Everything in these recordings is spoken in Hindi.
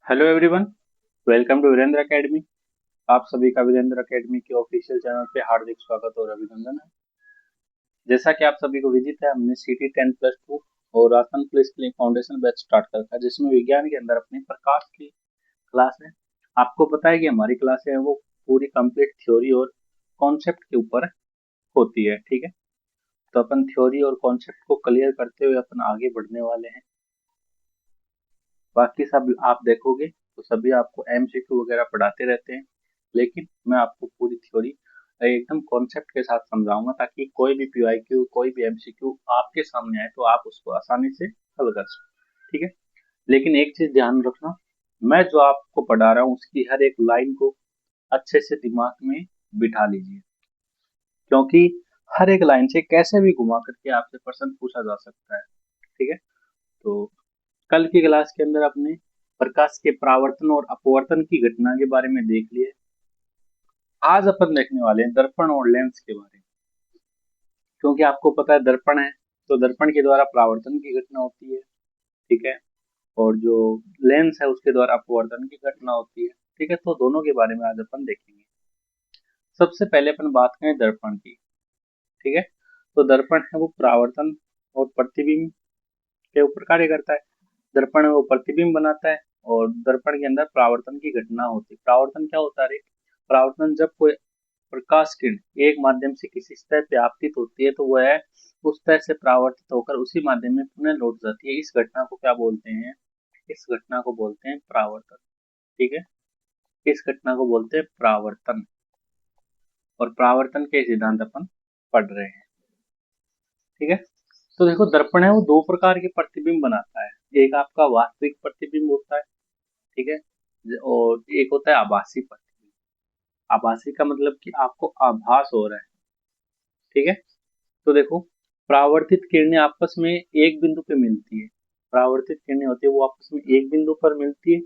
Hello everyone. Welcome to Virendra Academy. आप सभी का वीरेंद्र एकेडमी के ऑफिशियल चैनल पे हार्दिक स्वागत और अभिनंदन है। जैसा कि आप सभी को विदित है, हमने सीटी 10+2 और आसन पुलिस के लिए फाउंडेशन बैच स्टार्ट कर रखा है, जिसमें विज्ञान के अंदर अपने प्रकाश की क्लास है। आपको पता है कि हमारी क्लासें हैं वो पूरी कंप्लीट थ्योरी और कॉन्सेप्ट के ऊपर होती है। ठीक है, तो अपन थ्योरी और कॉन्सेप्ट को क्लियर करते हुए अपन आगे बढ़ने वाले हैं। बाकी सब आप देखोगे तो सभी आपको एमसीक्यू वगैरह पढ़ाते रहते हैं, लेकिन मैं आपको पूरी थ्योरी एकदम कॉन्सेप्ट के साथ समझाऊंगा, ताकि कोई भी पीवाईक्यू कोई भी एमसीक्यू आपके सामने आए तो आप उसको आसानी से हल कर सको। ठीक है, लेकिन एक चीज ध्यान रखना, मैं जो आपको पढ़ा रहा हूँ उसकी हर एक लाइन को अच्छे से दिमाग में बिठा लीजिए, क्योंकि हर एक लाइन से कैसे भी घुमा करके आपसे प्रश्न पूछा जा सकता है। ठीक है, तो कल की क्लास के अंदर अपने प्रकाश के परावर्तन और अपवर्तन की घटना के बारे में देख लिए। आज अपन देखने वाले हैं दर्पण और लेंस के बारे में, क्योंकि आपको पता है दर्पण है तो दर्पण के द्वारा परावर्तन की घटना होती है। ठीक है, और जो लेंस है उसके द्वारा अपवर्तन की घटना होती है। ठीक है, तो दोनों के बारे में आज अपन देखेंगे। सबसे पहले अपन बात करें दर्पण की। ठीक है, तो दर्पण है वो परावर्तन और प्रतिबिंब के ऊपर कार्य करता है। दर्पण है वो प्रतिबिंब बनाता है, और दर्पण के अंदर परावर्तन की घटना होती है। परावर्तन क्या होता है रे? परावर्तन जब कोई प्रकाश किरण एक माध्यम से किसी सतह पे आपतित होती है तो वह उस सतह से परावर्तित होकर उसी माध्यम में पुनः लौट जाती है। इस घटना को क्या बोलते हैं? इस घटना को बोलते हैं परावर्तन। ठीक है, इस घटना को बोलते हैं परावर्तन, और परावर्तन के सिद्धांत अपन पढ़ रहे हैं। ठीक है, तो देखो दर्पण है वो दो प्रकार के प्रतिबिंब बनाता है। एक आपका वास्तविक प्रतिबिंब होता है, ठीक है, और एक होता है आभासी प्रतिबिंब। आभासी का मतलब कि आपको आभास हो रहा है। ठीक है, तो देखो परावर्तित किरणें आपस में एक बिंदु पे मिलती है। परावर्तित किरणें होती है वो आपस में एक बिंदु पर मिलती है।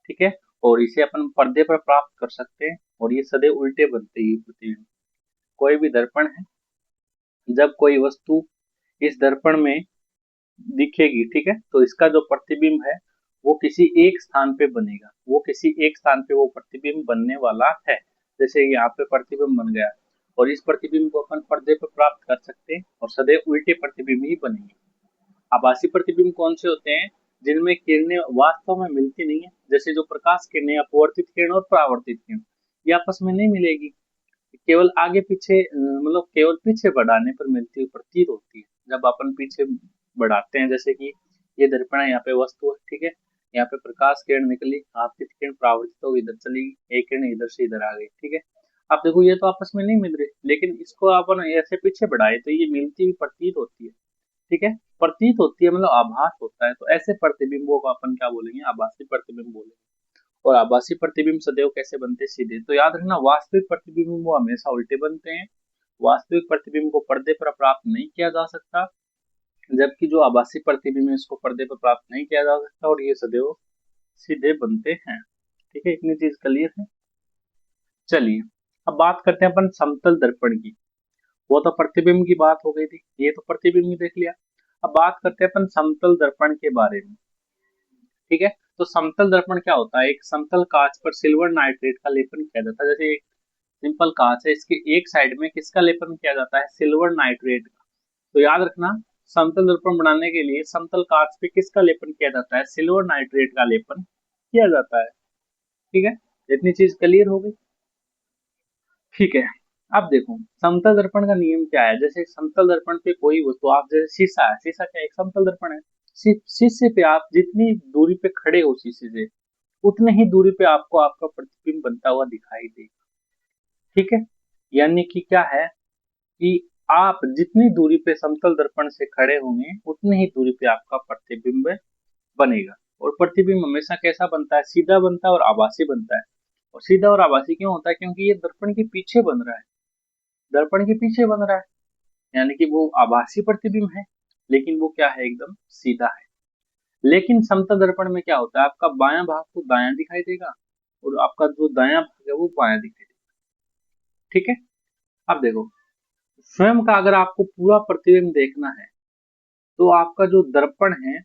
ठीक है, और इसे अपन पर्दे पर प्राप्त कर सकते हैं, और ये सदैव उल्टे बनते ही प्रतिबिंब। कोई भी दर्पण है, जब कोई वस्तु इस दर्पण में दिखेगी, ठीक है, तो इसका जो प्रतिबिंब है वो किसी एक स्थान पे बनेगा। वो किसी एक स्थान पे वो प्रतिबिंब बनने वाला है। जैसे यहाँ पे प्रतिबिंब बन गया, और इस प्रतिबिंब को अपन पर्दे पर प्राप्त कर सकते हैं, और सदैव उल्टे प्रतिबिंब ही बनेंगे। आभासी प्रतिबिंब कौन से होते हैं? जिनमें किरणें वास्तव में मिलती नहीं है। जैसे जो प्रकाश किरणें, अपवर्तित किरण और परावर्तित किरण, ये आपस में नहीं मिलेगी, केवल आगे पीछे मतलब केवल पीछे बढ़ाने पर मिलती हुई प्रतीत होती है। जब अपन पीछे बढ़ाते हैं, जैसे कि ये दर्पण है, यहाँ पे वस्तु है, ठीक है, यहाँ पे प्रकाश किरण निकली, आपतित किरण परावर्तित होकर इधर चली गई, एक किरण इधर से इधर आ गई। ठीक है, आप देखो ये तो आपस में नहीं मिल रही, लेकिन इसको अपन ऐसे पीछे बढ़ाए तो ये मिलती हुई प्रतीत होती है। ठीक है, प्रतीत होती है मतलब आभास होता है। तो ऐसे प्रतिबिंबों को अपन क्या बोलेंगे? आभासी प्रतिबिंब बोलेंगे। और आभासी प्रतिबिंब सदैव कैसे बनते हैं? सीधे। तो याद रखना, वास्तविक प्रतिबिंब वो हमेशा उल्टे बनते हैं। वास्तविक प्रतिबिंब को पर्दे पर प्राप्त नहीं किया जा सकता, जबकि जो आभासी प्रतिबिंब है इसको पर्दे पर प्राप्त नहीं किया जा सकता, और ये सदैव सीधे बनते हैं। ठीक है, इतनी चीज क्लियर है। चलिए, अब बात करते हैं अपन समतल दर्पण की। वो तो प्रतिबिंब की बात हो गई थी, ये तो प्रतिबिंब ही देख लिया। अब बात करते हैं अपन समतल दर्पण के बारे में। ठीक है, तो समतल दर्पण क्या होता है? एक समतल कांच पर सिल्वर नाइट्रेट का लेपन किया जाता है। जैसे एक सिंपल कांच है, इसके एक साइड में किसका लेपन किया जाता है? सिल्वर नाइट्रेट का। तो याद रखना, समतल दर्पण बनाने के लिए समतल कांच पे किसका लेपन किया जाता है? सिल्वर नाइट्रेट का लेपन किया जाता है। ठीक है, इतनी चीज क्लियर हो गई। ठीक है, अब देखो समतल दर्पण का नियम क्या है। जैसे समतल दर्पण पे कोई वस्तु, आप जैसे शीशा है, शीशा क्या एक समतल दर्पण है। शीशे पे आप जितनी दूरी पे खड़े हो शीशे से, उतने ही दूरी पे आपको आपका प्रतिबिंब बनता हुआ दिखाई देगा। ठीक है, यानी कि क्या है कि आप जितनी दूरी पे समतल दर्पण से खड़े होंगे उतनी ही दूरी पे आपका प्रतिबिंब बनेगा। और प्रतिबिंब हमेशा कैसा बनता है? सीधा बनता है और आभासी बनता है। और सीधा और आभासी क्यों होता है? क्योंकि ये दर्पण के पीछे बन रहा है। दर्पण के पीछे बन रहा है, यानी कि वो आभासी प्रतिबिंब है, लेकिन वो क्या है? एकदम सीधा है। लेकिन समतल दर्पण में क्या होता है? आपका बायां भाग तो दायां दिखाई देगा, और आपका जो दायां भाग है वो बायां दिखाई देगा। ठीक है, अब देखो स्वयं का अगर आपको पूरा प्रतिबिंब देखना है, तो आपका जो दर्पण है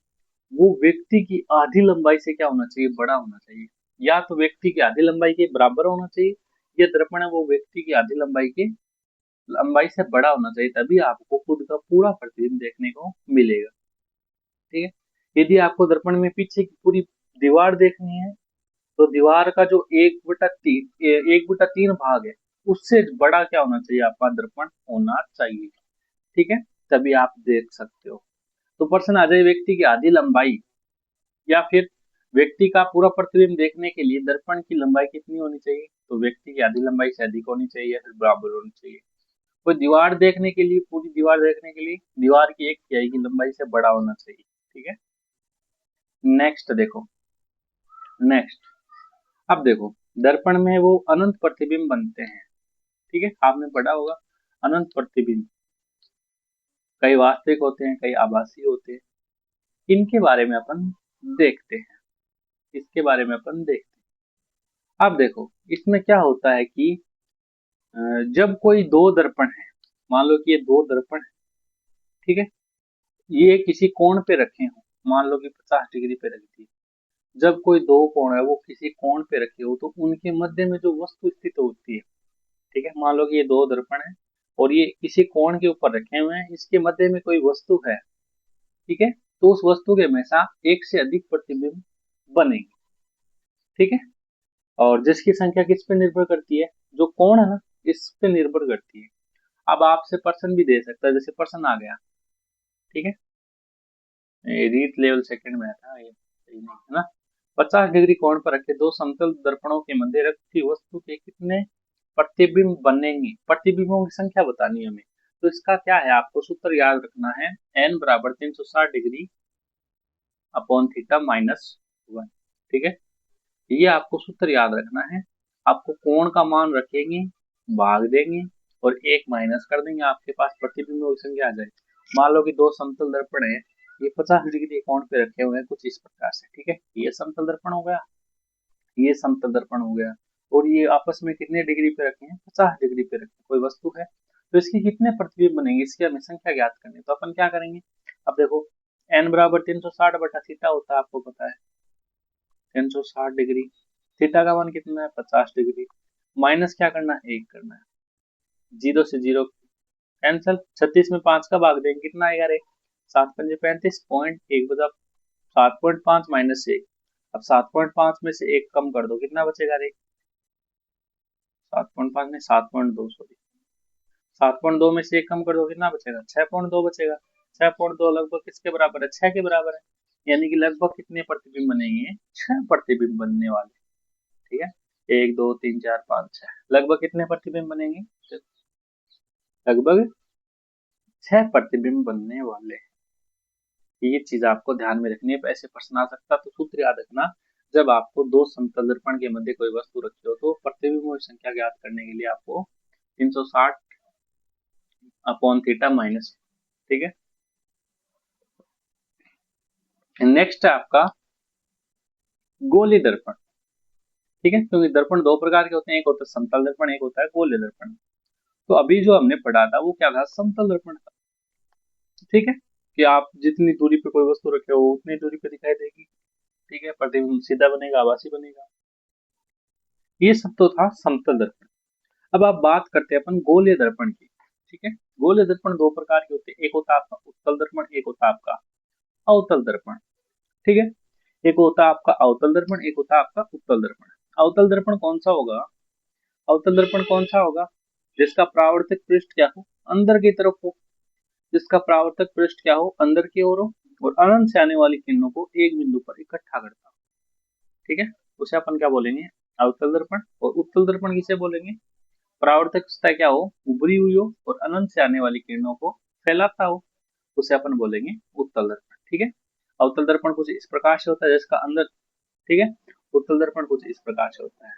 वो व्यक्ति की आधी लंबाई से क्या होना चाहिए, बड़ा होना चाहिए। या तो व्यक्ति की आधी लंबाई के बराबर होना चाहिए, या दर्पण है वो व्यक्ति की आधी लंबाई से बड़ा होना चाहिए, तभी आपको खुद का पूरा प्रतिबिंब देखने को मिलेगा। ठीक है। यदि आपको दर्पण में पीछे की पूरी दीवार देखनी है, तो दीवार का जो 1/3 भाग है, उससे बड़ा क्या होना चाहिए, आपका दर्पण होना चाहिए। ठीक है, तभी आप देख सकते हो। तो प्रश्न आ जाए, व्यक्ति की आधी लंबाई या फिर व्यक्ति का पूरा प्रतिबिंब देखने के लिए दर्पण की लंबाई कितनी होनी चाहिए, तो व्यक्ति की आधी लंबाई से अधिक होनी चाहिए या फिर बराबर होनी चाहिए। कोई दीवार देखने के लिए, पूरी दीवार देखने के लिए दीवार की 1/3 की लंबाई से बड़ा होना चाहिए। ठीक है। नेक्स्ट देखो, नेक्स्ट अब देखो, दर्पण में वो अनंत प्रतिबिंब बनते हैं। ठीक है, आपने पढ़ा होगा अनंत प्रतिबिंब, कई वास्तविक होते हैं, कई आभासी होते हैं। इनके बारे में अपन देखते हैं, इसके बारे में अपन देखते हैं। अब देखो, इसमें क्या होता है कि जब कोई दो दर्पण है, मान लो कि ये दो दर्पण है, ठीक है, ये किसी कोण पे रखे हो, मान लो कि 50 डिग्री पे रख दिए। जब कोई दो कोण है वो किसी कोण पे रखे हो, तो उनके मध्य में जो वस्तु स्थित होती है, ठीक है, मान लो कि ये दो दर्पण है और ये किसी कोण के ऊपर रखे हुए हैं, इसके मध्य में कोई वस्तु है, ठीक है, तो उस वस्तु के हमेशा एक से अधिक प्रतिबिंब बनेंगे। ठीक है, और जिसकी संख्या किस पे निर्भर करती है, जो कोण है ना, इस पे निर्भर करती है। अब आपसे पर्सन भी दे सकता है, जैसे पर्सन आ गया, ठीक है, रीट लेवल सेकंड में था ये, सही नहीं है ना। 50 डिग्री कोण पर रखे दो समतल दर्पणों के मध्य रखी वस्तु के कितने प्रतिबिंब बनेंगे, प्रतिबिंबों की संख्या बतानी है हमें। तो इसका क्या है, आपको सूत्र याद रखना है, n बराबर 360 डिग्री अपॉन थीटा माइनस 1। ठीक है, ये आपको सूत्र याद रखना है। आपको कोण का मान रखेंगे, भाग देंगे और एक माइनस कर देंगे, आपके पास प्रतिबिंबों की संख्या आ जाएगी। मान लो कि दो समतल दर्पण है, ये 50 डिग्री कोण पे रखे हुए हैं कुछ इस प्रकार से। ठीक है, ये समतल दर्पण हो गया, ये समतल दर्पण हो गया, और ये आपस में कितने डिग्री पे रखे हैं, 50 डिग्री पे रखे, कोई वस्तु है, तो इसकी कितने प्रतिबिंब बनेंगे, इसकी हमें संख्या ज्ञात करनी है। तो अपन क्या करेंगे, अब देखो, n बराबर 360 बटा थीटा होता है, आपको पता है 360 डिग्री, थीटा का मान कितना है 50 डिग्री, माइनस क्या करना है, एक करना है, जीरो से जीरो कैंसल, 36 में 5 का भाग देंगे, कितना आएगा रे, 7×5 = 35, पॉइंट एक बजा 7.5 माइनस एक। अब 7.5 में से एक कम कर दो, कितना बचेगा रे, 7.5 में 7.2, सॉरी 7.2 में से एक कम कर दो, कितना बचेगा, 6.2 बचेगा। 6.2 लगभग किसके बराबर है, 6 के बराबर है, यानी कि लगभग कितने प्रतिबिंब बनेंगे, 6 प्रतिबिंब बनने वाले। ठीक है, 1 2 3 4 5 6, लगभग कितने प्रतिबिंब बनेंगे, लगभग 6 प्रतिबिंब बनने वाले हैं। ये चीज आपको ध्यान में रखनी है, ऐसे प्रश्न आ सकता, तो सूत्र याद रखना, जब आपको दो समतल दर्पण के मध्य कोई वस्तु रखी हो, तो प्रतिबिंबों की संख्या ज्ञात करने के लिए आपको 360 अपॉन थीटा माइनस। ठीक है, नेक्स्ट है आपका गोलीय दर्पण। ठीक है, क्योंकि दर्पण दो प्रकार के होते हैं, एक होता है समतल दर्पण, एक होता है गोलीय दर्पण। तो अभी जो हमने पढ़ा था वो क्या था, समतल दर्पण था। ठीक है, कि आप जितनी दूरी पे कोई वस्तु रखे हो उतनी दूरी पे दिखाई देगी। ठीक है, प्रतिबिंब सीधा बनेगा, आभासी बनेगा। ये सब तो था समतल दर्पण। अब आप बात करते हैं अपन गोलीय दर्पण की। ठीक है, गोलीय दर्पण दो प्रकार के होते हैं, एक होता है आपका उत्तल दर्पण, एक होता है आपका अवतल दर्पण। ठीक है, एक होता है आपका अवतल दर्पण, एक होता है आपका उत्तल दर्पण। अवतल दर्पण कौन सा होगा, अवतल दर्पण कौन सा होगा, जिसका परावर्तक पृष्ठ क्या हो, अंदर की तरफ हो, जिसका परावर्तक पृष्ठ क्या हो, अंदर की ओर हो, और अनंत से आने वाली किरणों को एक बिंदु पर इकट्ठा करता हो। ठीक है, उसे अपन क्या बोलेंगे, अवतल दर्पण। और उत्तल दर्पण किसे बोलेंगे, परावर्तक सतह क्या हो, उभरी हुई हो और अनंत से आने वाली किरणों को फैलाता हो, उसे अपन बोलेंगे उत्तल दर्पण। ठीक है, अवतल दर्पण कुछ इस प्रकार से होता है जिसका अंदर, ठीक है, उत्तल दर्पण कुछ इस प्रकार से होता है।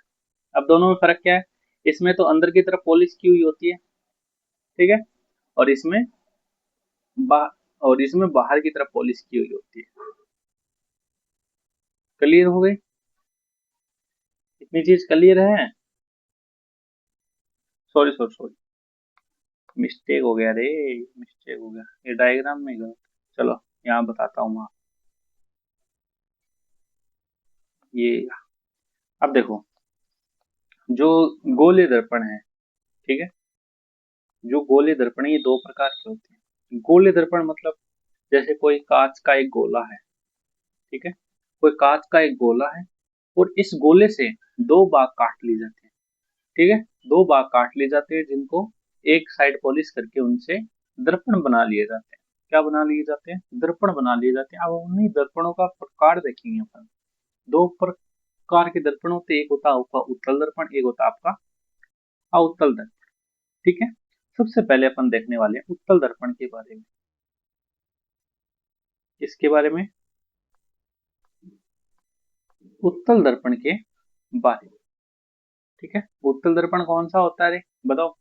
अब दोनों में फर्क क्या है, इसमें तो अंदर की तरफ पॉलिश की हुई होती है, ठीक है, और इसमें बा और इसमें बाहर की तरफ पॉलिश की हुई होती है। क्लियर हो गई, इतनी चीज क्लियर है, सॉरी सॉरी सॉरी, मिस्टेक हो गया रे, मिस्टेक हो गया, ये डायग्राम में गलत। चलो यहाँ बताता हूँ मैं। ये अब देखो, जो गोले दर्पण है, ठीक है, जो गोले दर्पण है ये दो प्रकार के होते हैं। गोले दर्पण मतलब जैसे कोई कांच का एक गोला है, ठीक है, कोई कांच का एक गोला है और इस गोले से दो भाग काट लिए जाते हैं, ठीक है, दो भाग काट लिए जाते हैं जिनको एक साइड पॉलिश करके उनसे दर्पण बना लिए जाते हैं। क्या बना लिए जाते हैं? दर्पण बना लिए जाते हैं। अब उन्हीं दर्पणों का प्रकार देखेंगे अपन। दो प्रकार के दर्पण होते हैं, एक होता है आपका उत्तल दर्पण, एक होता है आपका अवतल दर्पण, ठीक है। सबसे पहले अपन देखने वाले हैं उत्तल दर्पण के बारे में। इसके बारे में, उत्तल दर्पण के बारे में, ठीक है। उत्तल दर्पण कौन सा होता है रे, बताओ।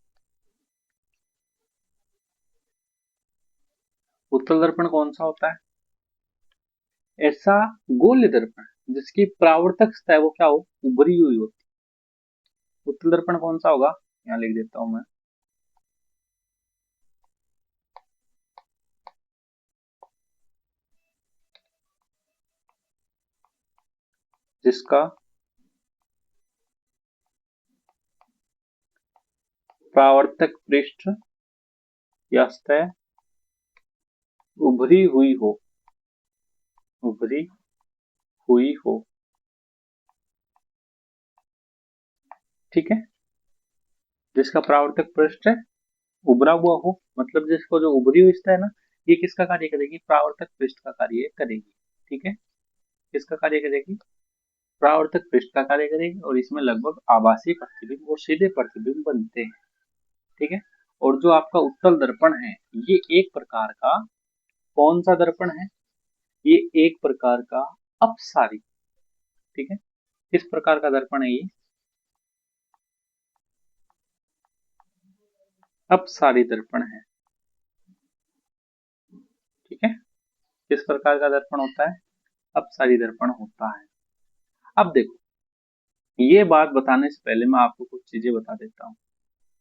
उत्तल दर्पण कौन सा होता है? ऐसा गोल्य दर्पण जिसकी परावर्तक सतह वो क्या हो, उभरी हुई होती है। उत्तल दर्पण कौन सा होगा, यहाँ लिख देता हूं मैं। जिसका परावर्तक पृष्ठ या सतह उभरी हुई हो, उभरी हुई हो, ठीक है। जिसका परावर्तक पृष्ठ उभरा हुआ हो, मतलब जिसको जो उभरी हुई सतह है ना, ये किसका कार्य करेगी, परावर्तक पृष्ठ का कार्य करेगी, ठीक है। किसका कार्य करेगी, परावर्तक पृष्ठ का कार्य करेगी। और इसमें लगभग आभासी प्रतिबिंब और सीधे प्रतिबिंब बनते हैं, ठीक है। और जो आपका उत्तल दर्पण है, ये एक प्रकार का कौन सा दर्पण है, ये एक प्रकार का अपसारी, ठीक है। किस प्रकार का दर्पण है ये, अपसारी दर्पण है, ठीक है। किस प्रकार का दर्पण होता है, अपसारी दर्पण होता है। अब देखो, ये बात बताने से पहले मैं आपको कुछ चीजें बता देता हूँ,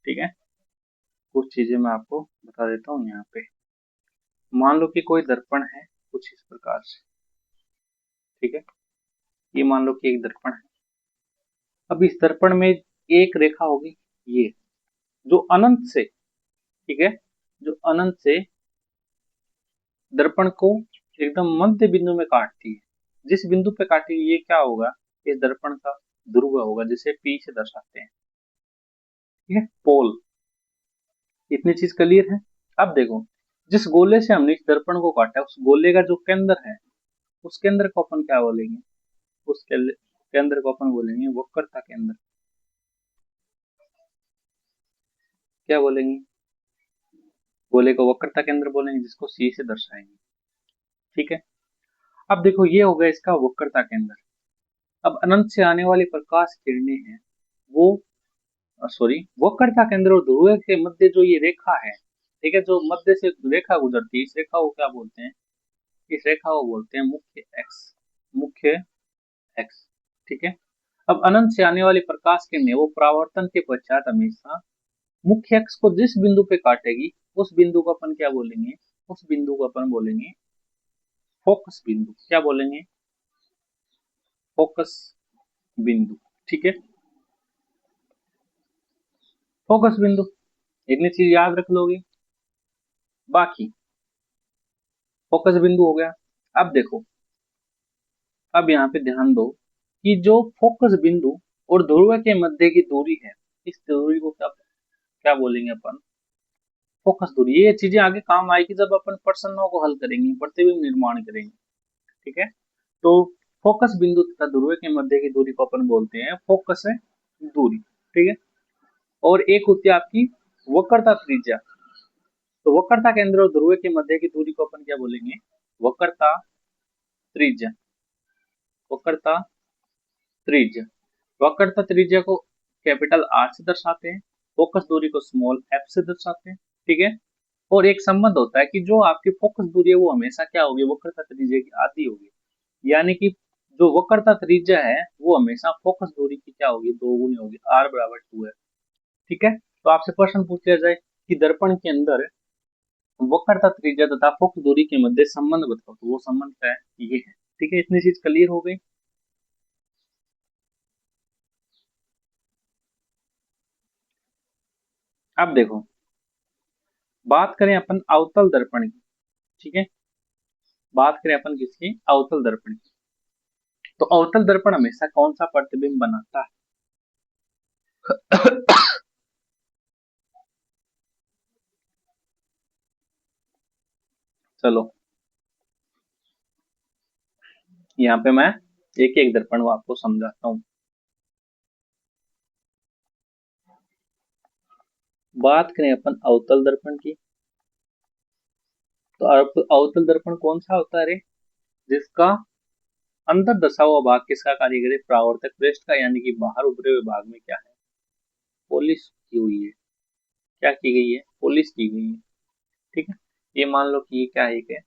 ठीक है। कुछ चीजें मैं आपको बता देता हूँ यहाँ पे। मान लो कि कोई दर्पण है कुछ इस प्रकार से, ठीक है। ये मान लो कि एक दर्पण है। अब इस दर्पण में एक रेखा होगी, ये जो अनंत से, ठीक है, जो अनंत से दर्पण को एकदम मध्य बिंदु में काटती है। जिस बिंदु पे काटेगी ये क्या होगा, इस दर्पण का ध्रुव होगा, जिसे पी से दर्शाते हैं, ठीक है, पोल। इतनी चीज क्लियर है। अब देखो, जिस गोले से हमने इस दर्पण को काटा है, उस गोले का जो केंद्र है, उस केंद्र को अपन क्या बोलेंगे, उस केंद्र को अपन बोलेंगे वक्रता केंद्र। क्या बोलेंगे, गोले को वक्रता केंद्र बोलेंगे, जिसको सी से दर्शाएंगे, ठीक है। अब देखो, ये हो गया इसका वक्रता केंद्र। अब अनंत से आने वाली प्रकाश किरणें हैं, वो सॉरी, वक्रता केंद्र और ध्रुव के मध्य जो ये रेखा है, ठीक है, जो मध्य से रेखा गुजरती है, इस रेखा को क्या बोलते हैं, इस रेखा को बोलते हैं मुख्य एक्स, मुख्य एक्स, ठीक है। अब अनंत से आने वाली प्रकाश किरणें वो परावर्तन के पश्चात हमेशा मुख्य अक्ष को जिस बिंदु पे काटेगी, उस बिंदु को अपन क्या बोलेंगे, उस बिंदु को अपन बोलेंगे फोकस बिंदु। क्या बोलेंगे, फोकस बिंदु, ठीक है, फोकस बिंदु। इतनी चीज याद रख लोगे। बाकी फोकस बिंदु हो गया। अब देखो, अब यहाँ पे ध्यान दो कि जो फोकस बिंदु और ध्रुव के मध्य की दूरी है, इस दूरी को क्या क्या बोलेंगे अपन, फोकस दूरी। ये चीजें आगे काम आएगी जब अपन प्रश्नों को हल करेंगे, प्रतिबिंब निर्माण करेंगे, ठीक है। तो फोकस बिंदु तथा ध्रुव के मध्य की दूरी को अपन बोलते हैं फोकस दूरी, ठीक है। और एक होती है आपकी वक्रता त्रिज्या। तो वक्रता केंद्र और ध्रुव के मध्य की दूरी को अपन क्या बोलेंगे, वक्रता त्रिज्या, वक्रता त्रिज्या। वक्रता त्रिज्या को कैपिटल आर से दर्शाते हैं, फोकस दूरी को स्मॉल एफ से दर्शाते हैं, ठीक है। और एक संबंध होता है कि जो आपकी फोकस दूरी है वो हमेशा क्या होगी, वक्रता त्रिज्या की आधी होगी। यानी कि जो वक्रता त्रिज्या है वो हमेशा फोकस दूरी की क्या होगी, दो गुनी होगी, आर बराबर 2 है, ठीक है। तो आपसे प्रश्न पूछ लिया जाए कि दर्पण के अंदर वक्रता त्रिज्या तथा फोकस दूरी के मध्य संबंध बताओ, तो वो संबंध क्या है, ये है, ठीक है। इतनी चीज क्लियर हो गई। अब देखो, बात करें अपन अवतल दर्पण की, ठीक है, बात करें अपन किसकी, अवतल दर्पण की। तो अवतल दर्पण हमेशा कौन सा प्रतिबिंब बनाता है? चलो, यहाँ पे मैं एक एक दर्पण को आपको समझाता हूँ। बात करें अपन अवतल दर्पण की, तो अवतल दर्पण कौन सा होता है रे, जिसका अंदर दसा हुआ भाग किसका कार्य करे, परावर्तक पृष्ठ का, यानी कि बाहर उभरे हुए भाग में क्या है, पॉलिश की हुई है। क्या की गई है, पॉलिश की गई है। ठीक है, ये मान लो कि ये क्या है, क्या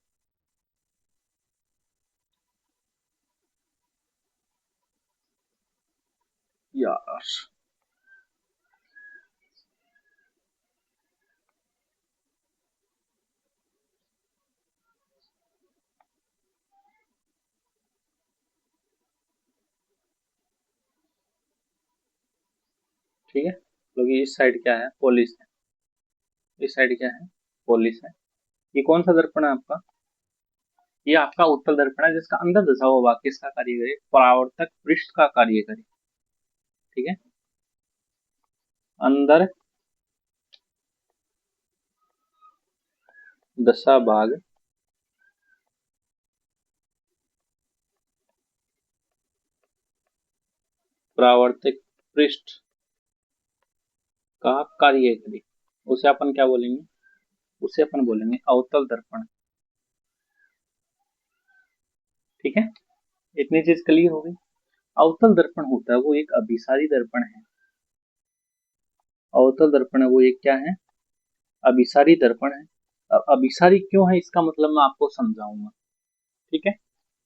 यार, ठीक है, क्योंकि इस साइड क्या है, पॉलिश है, इस साइड क्या है, पॉलिश है। ये कौन सा दर्पण है आपका, ये आपका उत्तल दर्पण है, जिसका अंदर दसा हुआ भाग किसका कार्य करे, परावर्तक पृष्ठ का कार्य करे। ठीक है, अंदर दशा भाग परावर्तक पृष्ठ का कार्य करे, उसे अपन क्या बोलेंगे, उसे अपन बोलेंगे अवतल दर्पण। ठीक है, इतनी चीज क्लियर हो गई। अवतल दर्पण होता है वो एक अभिसारी दर्पण है, अवतल दर्पण है वो एक क्या है, अभिसारी दर्पण है। अब अभिसारी क्यों है, इसका मतलब मैं आपको समझाऊंगा। ठीक है,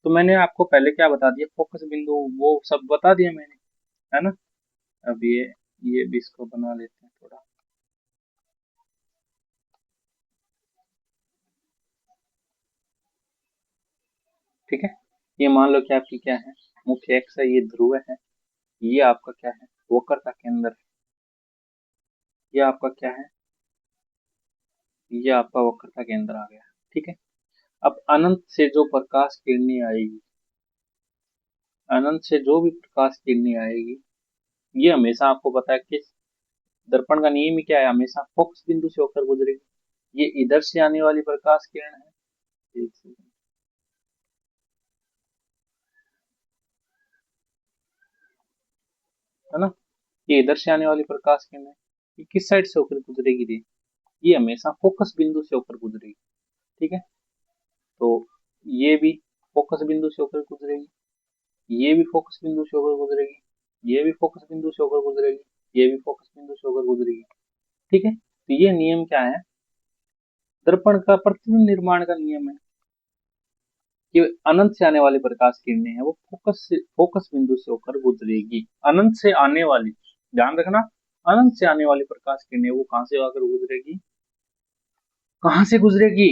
तो मैंने आपको पहले क्या बता दिया, फोकस बिंदु वो सब बता दिया मैंने, है ना। अब ये भी इसको बना लेते हैं थोड़ा। ठीक है, ये मान लो कि आपकी क्या है, मुख्य एक्स है, ये ध्रुव है, ये आपका क्या है, वक्र का केंद्र है, ये आपका क्या है, ये आपका वक्र का केंद्र आ गया। ठीक है, अब अनंत से जो प्रकाश किरणें आएगी, अनंत से जो भी प्रकाश किरणें आएगी, ये हमेशा आपको पता है कि दर्पण का नियम ही क्या है, हमेशा फोकस बिंदु से होकर गुजरेगी। ये इधर से आने वाली प्रकाश किरण है, एक सेकंड, है ना, ये इधर से आने वाली प्रकाश किरण है, ये किस साइड से होकर गुजरेगी रे, ये हमेशा फोकस बिंदु से होकर गुजरेगी। ठीक है, तो ये भी फोकस बिंदु से होकर गुजरेगी, ये भी फोकस बिंदु से होकर गुजरेगी, ये भी फोकस बिंदु से होकर गुजरेगी, ये भी फोकस बिंदु से होकर गुजरेगी। ठीक है, तो ये नियम क्या है, दर्पण का प्रतिबिंब निर्माण का नियम है कि अनंत से आने वाली प्रकाश किरणें हैं वो फोकस बिंदु से होकर गुजरेगी। अनंत से आने वाली, ध्यान रखना, अनंत से आने वाली प्रकाश किरणें वो कहां से होकर गुजरेगी, कहां से गुजरेगी,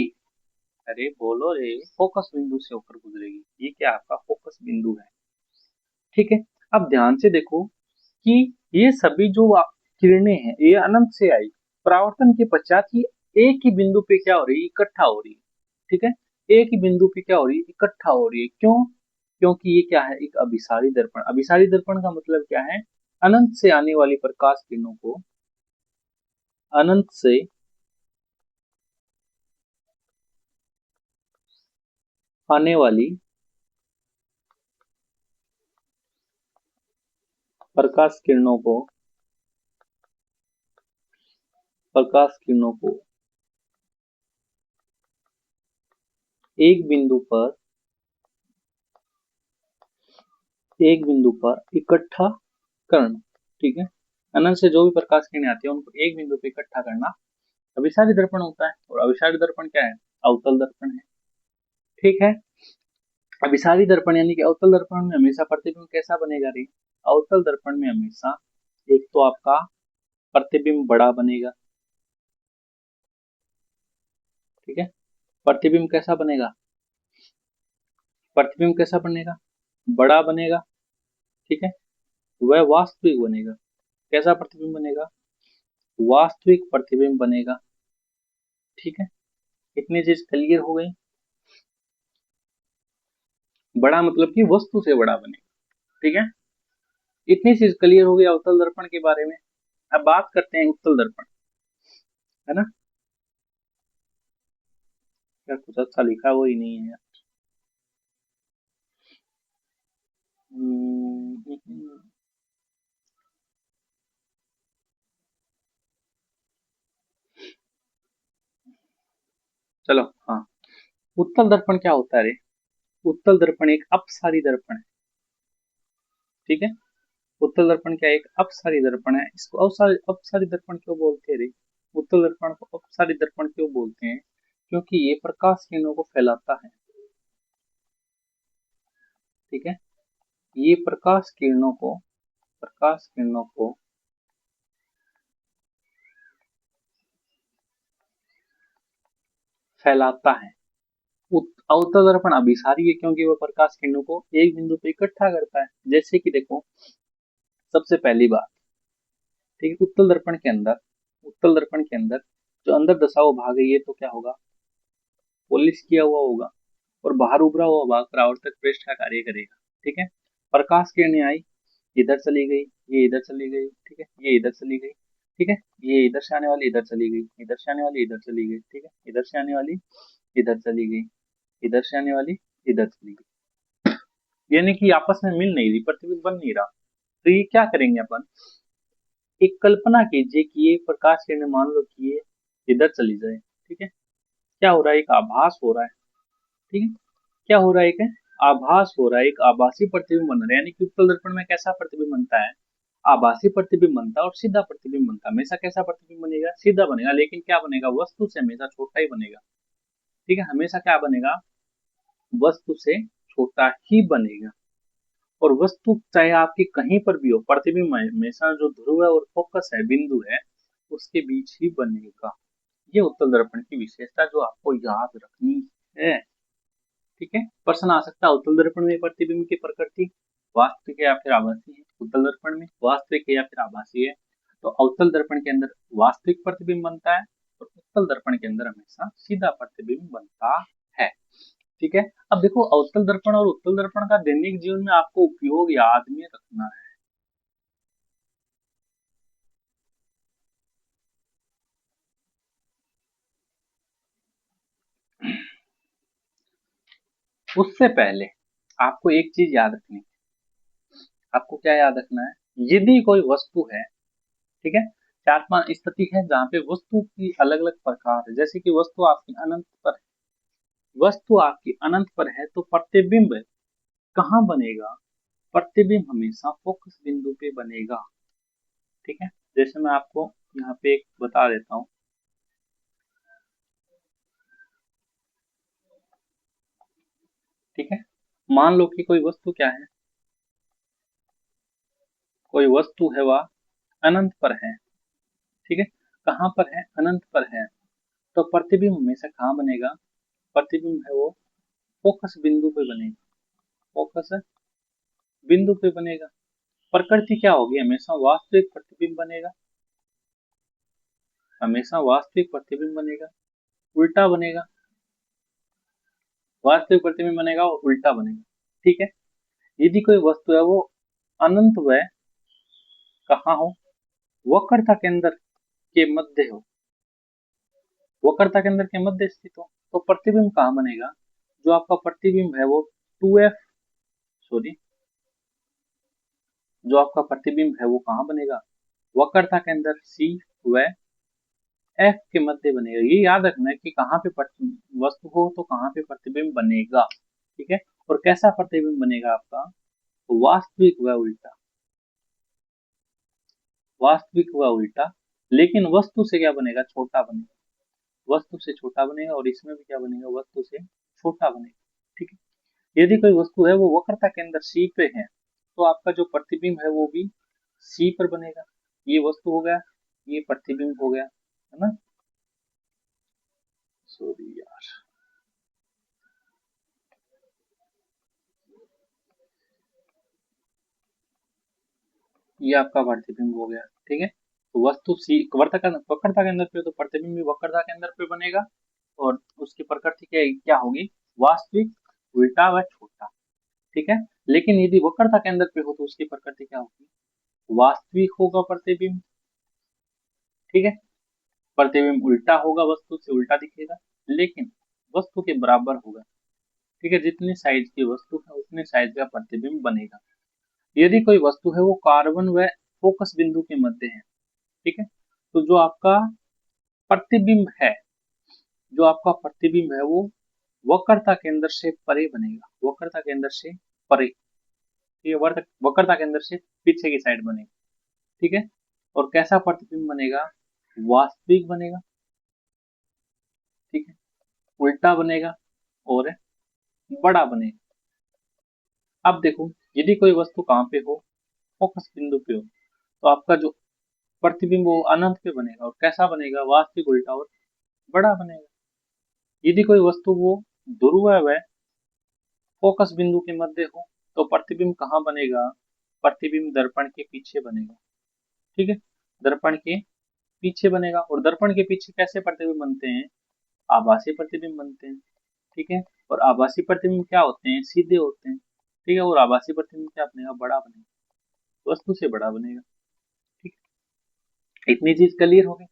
अरे बोलो रे, फोकस बिंदु से होकर गुजरेगी। ये क्या आपका फोकस बिंदु है। ठीक है, अब ध्यान से देखो कि ये सभी जो किरणें हैं ये अनंत से आई, परावर्तन के पश्चात ये एक ही बिंदु पे क्या हो रही है, इकट्ठा हो रही है। ठीक है, एक ही बिंदु पे क्या हो रही है, इकट्ठा हो रही है। क्यों, क्योंकि ये क्या है, एक अभिसारी दर्पण। अभिसारी दर्पण का मतलब क्या है, अनंत से आने वाली प्रकाश किरणों को, अनंत से आने वाली प्रकाश किरणों को, प्रकाश किरणों को एक बिंदु पर, एक बिंदु पर इकट्ठा करना। ठीक है, अनंत से जो भी प्रकाश किरणें आती है उनको एक बिंदु पे इकट्ठा करना अभिसारी दर्पण होता है। और अभिसारी दर्पण क्या है, अवतल दर्पण है। ठीक है, अभिसारी दर्पण यानी कि अवतल दर्पण में हमेशा प्रतिबिंब कैसा बनेगा रे, अवतल दर्पण में हमेशा एक तो आपका प्रतिबिंब बड़ा बनेगा। ठीक है, प्रतिबिंब कैसा बनेगा, प्रतिबिंब कैसा बनेगा, बड़ा बनेगा। ठीक है, वह वास्तविक बनेगा। कैसा प्रतिबिंब बनेगा, वास्तविक प्रतिबिंब बनेगा। ठीक है, इतनी चीज क्लियर हो गई। बड़ा मतलब कि वस्तु से बड़ा बनेगा। ठीक है, इतनी चीज क्लियर हो गई अवतल दर्पण के बारे में। अब बात करते हैं उत्तल दर्पण, है ना। क्या कुछ अच्छा लिखा वो ही नहीं है। हम्म, चलो हाँ, उत्तल दर्पण क्या होता है रे। उत्तल दर्पण एक अपसारी दर्पण है। ठीक है, उत्तल दर्पण क्या है, एक अपसारी दर्पण है। इसको अपसारी अपसारी दर्पण क्यों बोलते हैं रे। उत्तल दर्पण को अपसारी दर्पण क्यों बोलते हैं, क्योंकि ये प्रकाश किरणों को फैलाता है। ठीक है, ये प्रकाश किरणों को फैलाता है। अवतल दर्पण अभिसारी है क्योंकि वह प्रकाश किरणों को एक बिंदु पे इकट्ठा करता है। जैसे कि देखो, सबसे पहली बात, ठीक है, उत्तल दर्पण के अंदर जो अंदर दशा वो भाग है, ये तो क्या होगा, पॉलिश किया हुआ होगा, और बाहर उभरा हुआ भाग परावर्तक पृष्ठ का कार्य करेगा। ठीक है, प्रकाश किरणें आई, इधर चली गई, ये इधर चली गई, ठीक है, ये इधर चली गई, ठीक है, ये इधर से आने वाली इधर चली गई, इधर से आने वाली इधर चली गई, ठीक है, इधर से आने वाली इधर चली गई, इधर से आने वाली इधर चली गई। यानी कि आपस में मिल नहीं रही, प्रतिबिंब बन नहीं रहा। तो ये क्या करेंगे अपन, एक कल्पना कीजिए कि ये प्रकाश किरणें मान लो कि ये इधर चली जाए। ठीक है, क्या हो रहा है, एक आभास हो रहा है। ठीक है, क्या हो रहा है, एक आभास हो रहा है, एक आभासी प्रतिबिंब बन रहा है। यानी कि उत्तल दर्पण में कैसा प्रतिबिंब बनता है, आभासी प्रतिबिंब बनता है और सीधा प्रतिबिंब बनता है। हमेशा कैसा प्रतिबिंब बनेगा, सीधा बनेगा, लेकिन क्या बनेगा, वस्तु से हमेशा छोटा ही बनेगा। ठीक है, हमेशा क्या बनेगा, वस्तु से छोटा ही बनेगा। और वस्तु चाहे आपकी कहीं पर भी हो, प्रतिबिंब हमेशा जो ध्रुव है और फोकस है, बिंदु है, उसके बीच ही बनेगा। ये उत्तल दर्पण की विशेषता जो आपको याद रखनी है। ठीक है, प्रश्न आ सकता है उत्तल दर्पण में प्रतिबिंब की प्रकृति वास्तविक है या फिर आभासी है। उत्तल दर्पण में वास्तविक है या फिर आभासी है। तो अवतल दर्पण के अंदर वास्तविक प्रतिबिंब बनता है, और उत्तल दर्पण के अंदर हमेशा सीधा प्रतिबिंब बनता है। ठीक है, अब देखो, अवतल दर्पण और उत्तल दर्पण का दैनिक जीवन में आपको उपयोग याद में रखना है। उससे पहले आपको एक चीज याद रखनी है। आपको क्या याद रखना है, यदि कोई वस्तु है, ठीक है, चार पांच स्थिति है जहाँ पे वस्तु की अलग अलग प्रकार है। जैसे कि वस्तु आपकी अनंत पर है, तो प्रतिबिंब कहाँ बनेगा, प्रतिबिंब हमेशा फोकस बिंदु पे बनेगा। ठीक है, जैसे मैं आपको यहाँ पे एक बता देता हूँ। ठीक है, मान लो कि कोई वस्तु क्या है, कोई वस्तु है वह अनंत पर है। ठीक है, कहाँ पर है, अनंत पर है। तो प्रतिबिंब हमेशा कहाँ बनेगा, प्रतिबिंब है वो फोकस बिंदु पे बनेगा, फोकस बिंदु पे बनेगा। प्रकृति क्या होगी, हमेशा वास्तविक प्रतिबिंब बनेगा, हमेशा वास्तविक प्रतिबिंब बनेगा, उल्टा बनेगा, वास्तविक प्रतिबिंब बनेगा और उल्टा बनेगा। ठीक है, यदि कोई वस्तु है वो अनंत व कहाँ हो, वक्रता केंद्र के मध्य हो, वक्रता केंद्र के मध्य स्थित हो, तो प्रतिबिंब कहाँ बनेगा, जो आपका प्रतिबिंब है वो 2f, सॉरी, जो आपका प्रतिबिंब है वो कहाँ बनेगा, वक्रता के अंदर C व F के मध्य बनेगा। ये याद रखना है कि कहाँ पे वस्तु हो तो कहाँ पे प्रतिबिंब बनेगा। ठीक है, और कैसा प्रतिबिंब बनेगा आपका, वास्तविक व उल्टा, वास्तविक व उल्टा। लेकिन वस्तु से क्या बनेगा, छोटा बनेगा, वस्तु से छोटा बनेगा, और इसमें भी क्या बनेगा, वस्तु से छोटा बनेगा। ठीक है, यदि कोई वस्तु है वो वक्रता के अंदर C पे है, तो आपका जो प्रतिबिंब है वो भी C पर बनेगा। ये वस्तु हो गया, ये प्रतिबिंब हो गया, है ना। सॉरी यार, ये आपका प्रतिबिंब हो गया। ठीक है, तो वस्तु सी वक्रता केंद्र पे, तो प्रतिबिंब भी वक्रता केंद्र पे बनेगा, और उसकी प्रकृति क्या होगी, वास्तविक, उल्टा व छोटा। ठीक है। लेकिन यदि वक्रता केंद्र पे हो तो उसकी प्रकृति क्या होगी, वास्तविक होगा प्रतिबिंब। ठीक है। प्रतिबिंब उल्टा होगा, वस्तु से उल्टा दिखेगा, लेकिन वस्तु के बराबर होगा। ठीक है। जितनी साइज की वस्तु है उतने साइज का प्रतिबिंब बनेगा। यदि कोई वस्तु है वो कार्बन व फोकस बिंदु के मध्य है, ठीक है, तो प्रतिबिंब है जो आपका प्रतिबिंब है वो वक्रता केंद्र से परे बनेगा, वक्रता केंद्र से परे। ठीक है। वक्रता केंद्र से पीछे की साइड बनेगा। ठीक है। और कैसा प्रतिबिंब बनेगा, वास्तविक बनेगा। ठीक है। उल्टा बनेगा और बड़ा बनेगा। अब देखो, यदि कोई वस्तु कहाँ पे हो, फोकस बिंदु पे हो, तो आपका जो प्रतिबिंब वो अनंत पे बनेगा, और कैसा बनेगा, वास्तविक, उल्टा और बड़ा बनेगा। यदि कोई वस्तु वो ध्रुव है, फोकस बिंदु के मध्य हो, तो प्रतिबिंब कहाँ बनेगा, प्रतिबिंब दर्पण के पीछे बनेगा। ठीक है। दर्पण के पीछे बनेगा। और दर्पण के पीछे कैसे प्रतिबिंब बनते हैं, आभासी प्रतिबिंब बनते हैं। ठीक है। और आभासी प्रतिबिंब क्या होते हैं, सीधे होते हैं। ठीक है। और आभासी प्रतिबिंब क्या बनेगा, बड़ा बनेगा, वस्तु से बड़ा बनेगा। ठीक है। इतनी चीज क्लियर होगी,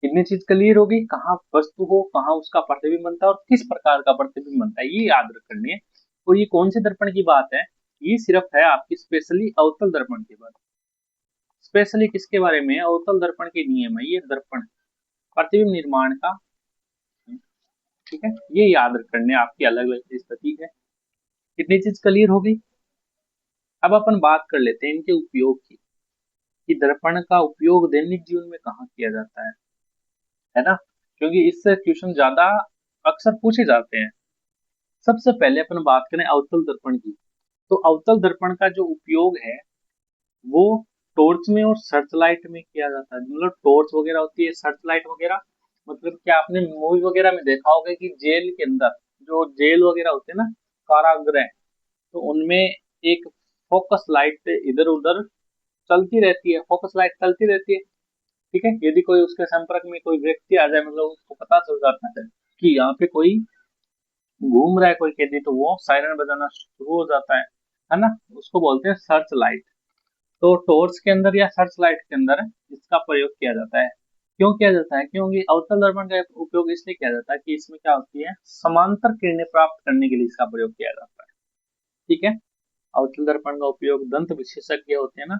इतनी चीज क्लियर होगी, कहाँ वस्तु हो, कहाँ उसका प्रतिबिंब बनता है और किस प्रकार का प्रतिबिंब बनता है, ये याद रखनी है। और ये कौन से दर्पण की बात है, ये सिर्फ है आपकी स्पेशली अवतल दर्पण की बात। स्पेशली किसके बारे में, अवतल दर्पण के नियम है ये दर्पण प्रतिबिंब निर्माण का। ठीक है। ये याद रखने आपकी अलग अलग स्थिति है। कितनी चीज क्लियर हो गई। अब अपन बात कर लेते हैं इनके उपयोग की, कि दर्पण का उपयोग दैनिक जीवन में कहाँ किया जाता है ना, क्योंकि इससे क्वेश्चन ज्यादा अक्सर पूछे जाते हैं। सबसे पहले अपन बात करें अवतल दर्पण की, तो अवतल दर्पण का जो उपयोग है वो टॉर्च में और सर्च लाइट में किया जाता है। मतलब टॉर्च वगैरह होती है, सर्च लाइट वगैरह, मतलब क्या आपने मूवी वगैरह में देखा होगा कि जेल के अंदर जो जेल वगैरह होते हैं ना, कारागृह, तो उनमें एक फोकस लाइट इधर उधर चलती रहती है, फोकस लाइट चलती रहती है। ठीक है। यदि कोई उसके संपर्क में कोई व्यक्ति आ जाए, मतलब उसको पता चल जाता है कि यहाँ पे कोई घूम रहा है कोई कैदी, तो वो सायरन बजाना शुरू हो जाता है ना, उसको बोलते हैं सर्च लाइट। तो टॉर्च के अंदर या सर्च लाइट के अंदर इसका प्रयोग किया जाता है। क्यों किया जाता है, क्योंकि अवतल दर्पण का उपयोग इसलिए किया जाता है कि इसमें क्या होती है, समांतर किरणें प्राप्त करने के लिए इसका प्रयोग किया जाता है। ठीक है। अवतल दर्पण का उपयोग दंत विशेषज्ञ होते हैं ना,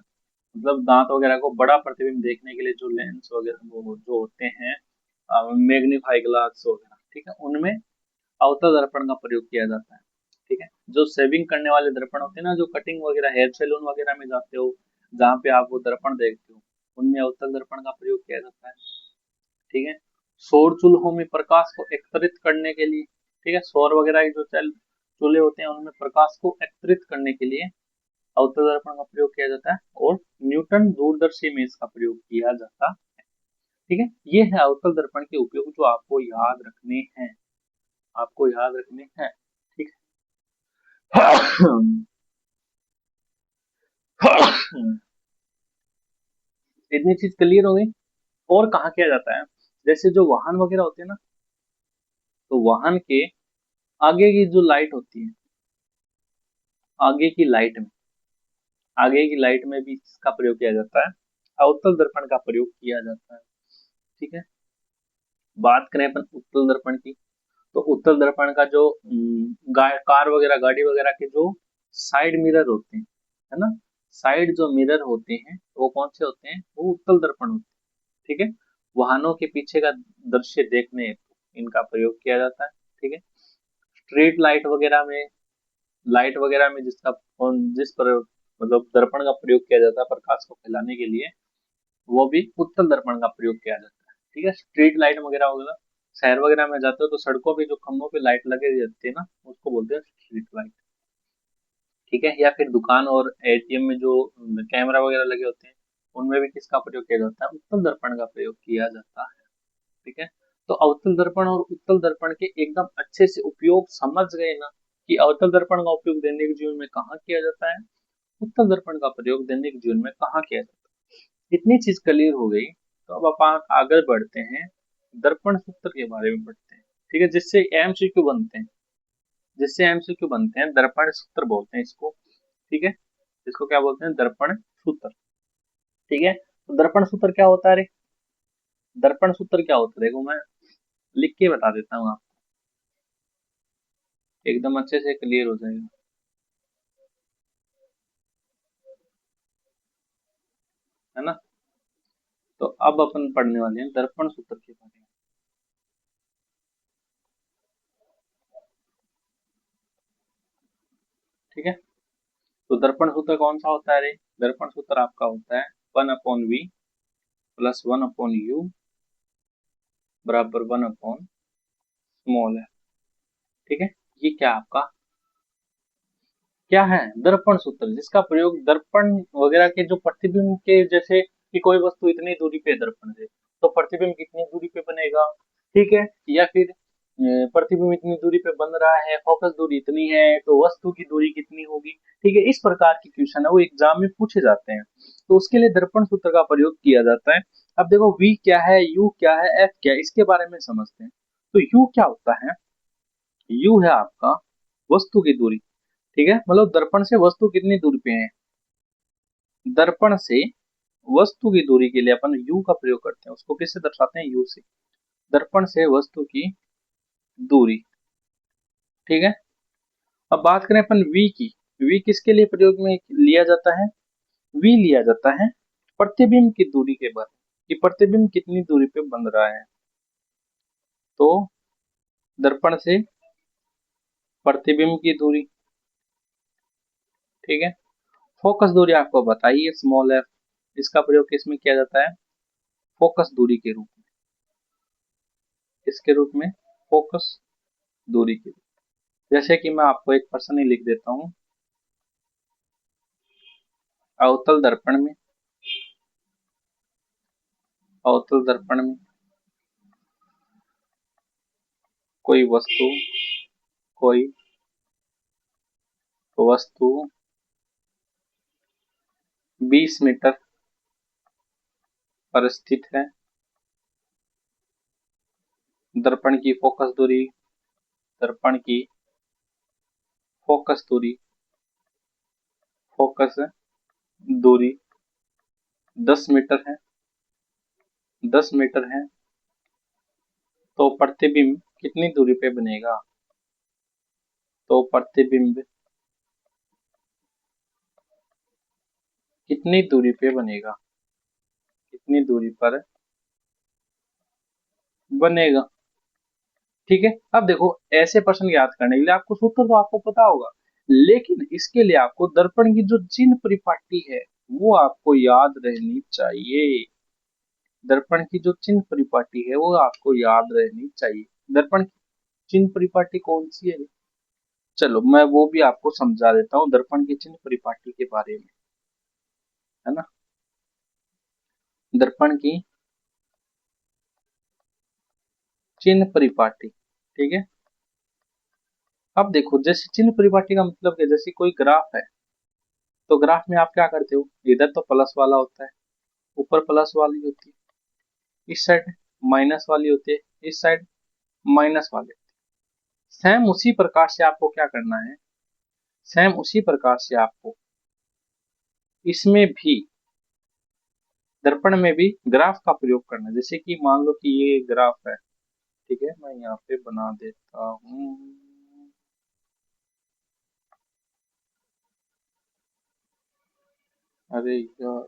मतलब दांत वगैरह को बड़ा प्रतिबिंब देखने के लिए जो लेंस वगैरह वो जो होते हैं, मैग्नीफाई ग्लास वगैरह, ठीक है, उनमें अवतल दर्पण का प्रयोग किया जाता है। ठीक है। जो शेविंग करने वाले दर्पण होते हैं ना, जो कटिंग वगैरह हेयर सैलून वगैरह में जाते हो, जहाँ पे आप वो दर्पण देखते हो, उनमें अवतल दर्पण का प्रयोग किया जाता है। ठीक है। सौर चूल्हों में प्रकाश को एकत्रित करने के लिए, ठीक है, सौर वगैरह के जो चूल्हे होते हैं उनमें प्रकाश को एकत्रित करने के लिए अवतल दर्पण का प्रयोग किया जाता है। और न्यूटन दूरदर्शी में इसका प्रयोग किया जाता है। ठीक है। ये है अवतल दर्पण के उपयोग जो आपको याद रखने हैं, आपको याद रखने हैं। ठीक है। इतनी चीज क्लियर हो गई। और कहाँ किया जाता है, जैसे जो वाहन वगैरह होते हैं ना, तो वाहन के आगे की जो लाइट होती है, आगे की लाइट में, आगे की लाइट में भी इसका प्रयोग किया जाता है, अवतल दर्पण का प्रयोग किया जाता है। ठीक है। बात करें अपन उत्तल दर्पण की, तो उत्तल दर्पण का जो कार वगैरह, गाड़ी वगैरह के जो साइड मिरर होते हैं, है ना, साइड जो मिरर होते हैं वो कौन से होते हैं, वो उत्तल दर्पण होते हैं। ठीक है। वाहनों के पीछे का दृश्य देखने हेतु इनका प्रयोग किया जाता है। ठीक है। स्ट्रीट लाइट वगैरह में, लाइट वगैरह में जिस पर मतलब दर्पण का प्रयोग किया जाता है प्रकाश को फैलाने के लिए, वो भी उत्तल दर्पण का प्रयोग किया जाता है। ठीक है। स्ट्रीट लाइट वगैरह वगैरह, शहर वगैरह में जाते हो तो सड़कों पे जो खंभों पे लाइट लगे रहती है ना, उसको बोलते हैं स्ट्रीट लाइट। ठीक है। या फिर दुकान और एटीएम में जो कैमरा वगैरह लगे होते हैं, उनमें भी किसका प्रयोग किया जाता है, उत्तल दर्पण का प्रयोग किया जाता है। ठीक है। तो अवतल दर्पण और उत्तल दर्पण के एकदम अच्छे से उपयोग समझ गए ना, कि अवतल दर्पण का उपयोग दैनिक जीवन में कहाँ किया जाता है, उत्तल दर्पण का प्रयोग दैनिक जीवन में कहाँ किया जाता है। इतनी चीज क्लियर हो गई, तो अब अपन आगे बढ़ते हैं, दर्पण सूत्र के बारे में पढ़ते हैं। ठीक है, जिससे एमसीक्यू बनते हैं, जिससे एमसीक्यू बनते हैं, दर्पण सूत्र बोलते हैं इसको। ठीक है, इसको क्या बोलते हैं? दर्पण सूत्र। ठीक है, तो दर्पण सूत्र क्या होता है रे? दर्पण सूत्र क्या होता है, देखो मैं लिख के बता देता हूँ आपको, एकदम अच्छे से क्लियर हो जाएगा। है ना? तो अब अपन पढ़ने वाले हैं दर्पण सूत्र के बारे में। ठीक है, तो दर्पण सूत्र कौन सा होता है रे? दर्पण सूत्र आपका होता है 1/v प्लस 1/u बराबर 1/स्मॉल है। ठीक है, ये क्या आपका क्या है? दर्पण सूत्र, जिसका प्रयोग दर्पण वगैरह के जो प्रतिबिंब के, जैसे कि कोई वस्तु इतनी दूरी पे है दर्पण से, तो प्रतिबिंब कितनी दूरी पे बनेगा? ठीक है, या फिर प्रतिबिंब इतनी दूरी पे बन रहा है, फोकस दूरी इतनी है, तो वस्तु की दूरी कितनी होगी? ठीक है, इस प्रकार के क्वेश्चन है वो एग्जाम में पूछे जाते हैं, तो उसके लिए दर्पण सूत्र का प्रयोग किया जाता है। अब देखो V क्या है, U क्या है, F क्या है, इसके बारे में समझते हैं। तो U क्या होता है? U है आपका वस्तु की दूरी। ठीक है, मतलब दर्पण से वस्तु कितनी दूरी पे है? दर्पण से वस्तु की दूरी के लिए अपन यू का प्रयोग करते हैं, उसको किससे दर्शाते हैं? यू से। दर्पण से वस्तु की दूरी। ठीक है, अब बात करें अपन वी की। वी किसके लिए प्रयोग में लिया जाता है? वी लिया जाता है प्रतिबिंब की दूरी के बारे में, कि प्रतिबिंब कितनी दूरी पे बन रहा है। तो दर्पण से प्रतिबिंब की दूरी। ठीक है, फोकस दूरी आपको बताइए, स्मॉल एफ, इसका प्रयोग किसमें किया जाता है? फोकस दूरी के रूप में। इसके रूप में फोकस दूरी के रूप में। जैसे कि मैं आपको एक प्रश्न ही लिख देता हूँ, अवतल दर्पण में, अवतल दर्पण में कोई वस्तु, कोई वस्तु 20 मीटर पर स्थित है। दर्पण की फोकस दूरी, दर्पण की फोकस दूरी, फोकस दूरी 10 मीटर है, 10 मीटर है, तो प्रतिबिंब कितनी दूरी पे बनेगा? तो प्रतिबिंब कितनी दूरी पे बनेगा? कितनी दूरी पर बनेगा? ठीक है, अब देखो ऐसे प्रश्न याद करने के लिए आपको सूत्र तो आपको पता होगा, लेकिन इसके लिए आपको दर्पण की जो चिन्ह परिपाटी है वो आपको याद रहनी चाहिए। दर्पण की जो चिन्ह परिपाटी है वो आपको याद रहनी चाहिए। दर्पण की चिन्ह परिपाटी कौन सी है? चलो मैं वो भी आपको समझा देता हूँ, दर्पण की चिन्ह परिपाटी के बारे में। है ना? दर्पण की चिन्ह परिपाटी। ठीक है, अब देखो जैसे चिन्ह परिपाटी का मतलब है, जैसे कोई ग्राफ है, तो ग्राफ में आप क्या करते हो? इधर तो प्लस वाला होता है, ऊपर प्लस वाली होती है, इस साइड माइनस वाली होती है, इस साइड माइनस वाले। सेम उसी प्रकार से आपको क्या करना है? सेम उसी प्रकार से आपको इसमें भी, दर्पण में भी ग्राफ का प्रयोग करना है। जैसे कि मान लो कि ये ग्राफ है। ठीक है, मैं यहाँ पे बना देता हूँ। अरे यार,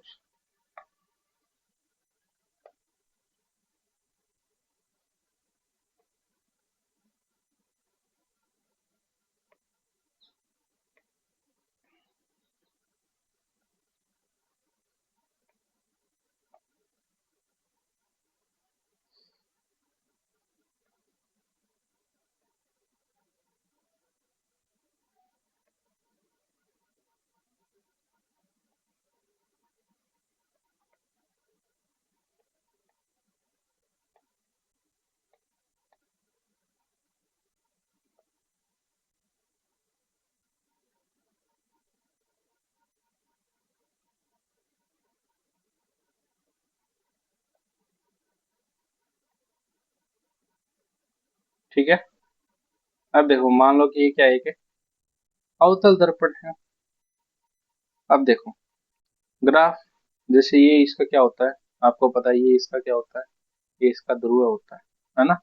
ठीक है। अब देखो मान लो कि ये क्या है, कि अवतल दर्पण है। अब देखो ग्राफ, जैसे ये इसका क्या होता है, आपको पता है ये इसका क्या होता है, ये इसका ध्रुव होता है ना।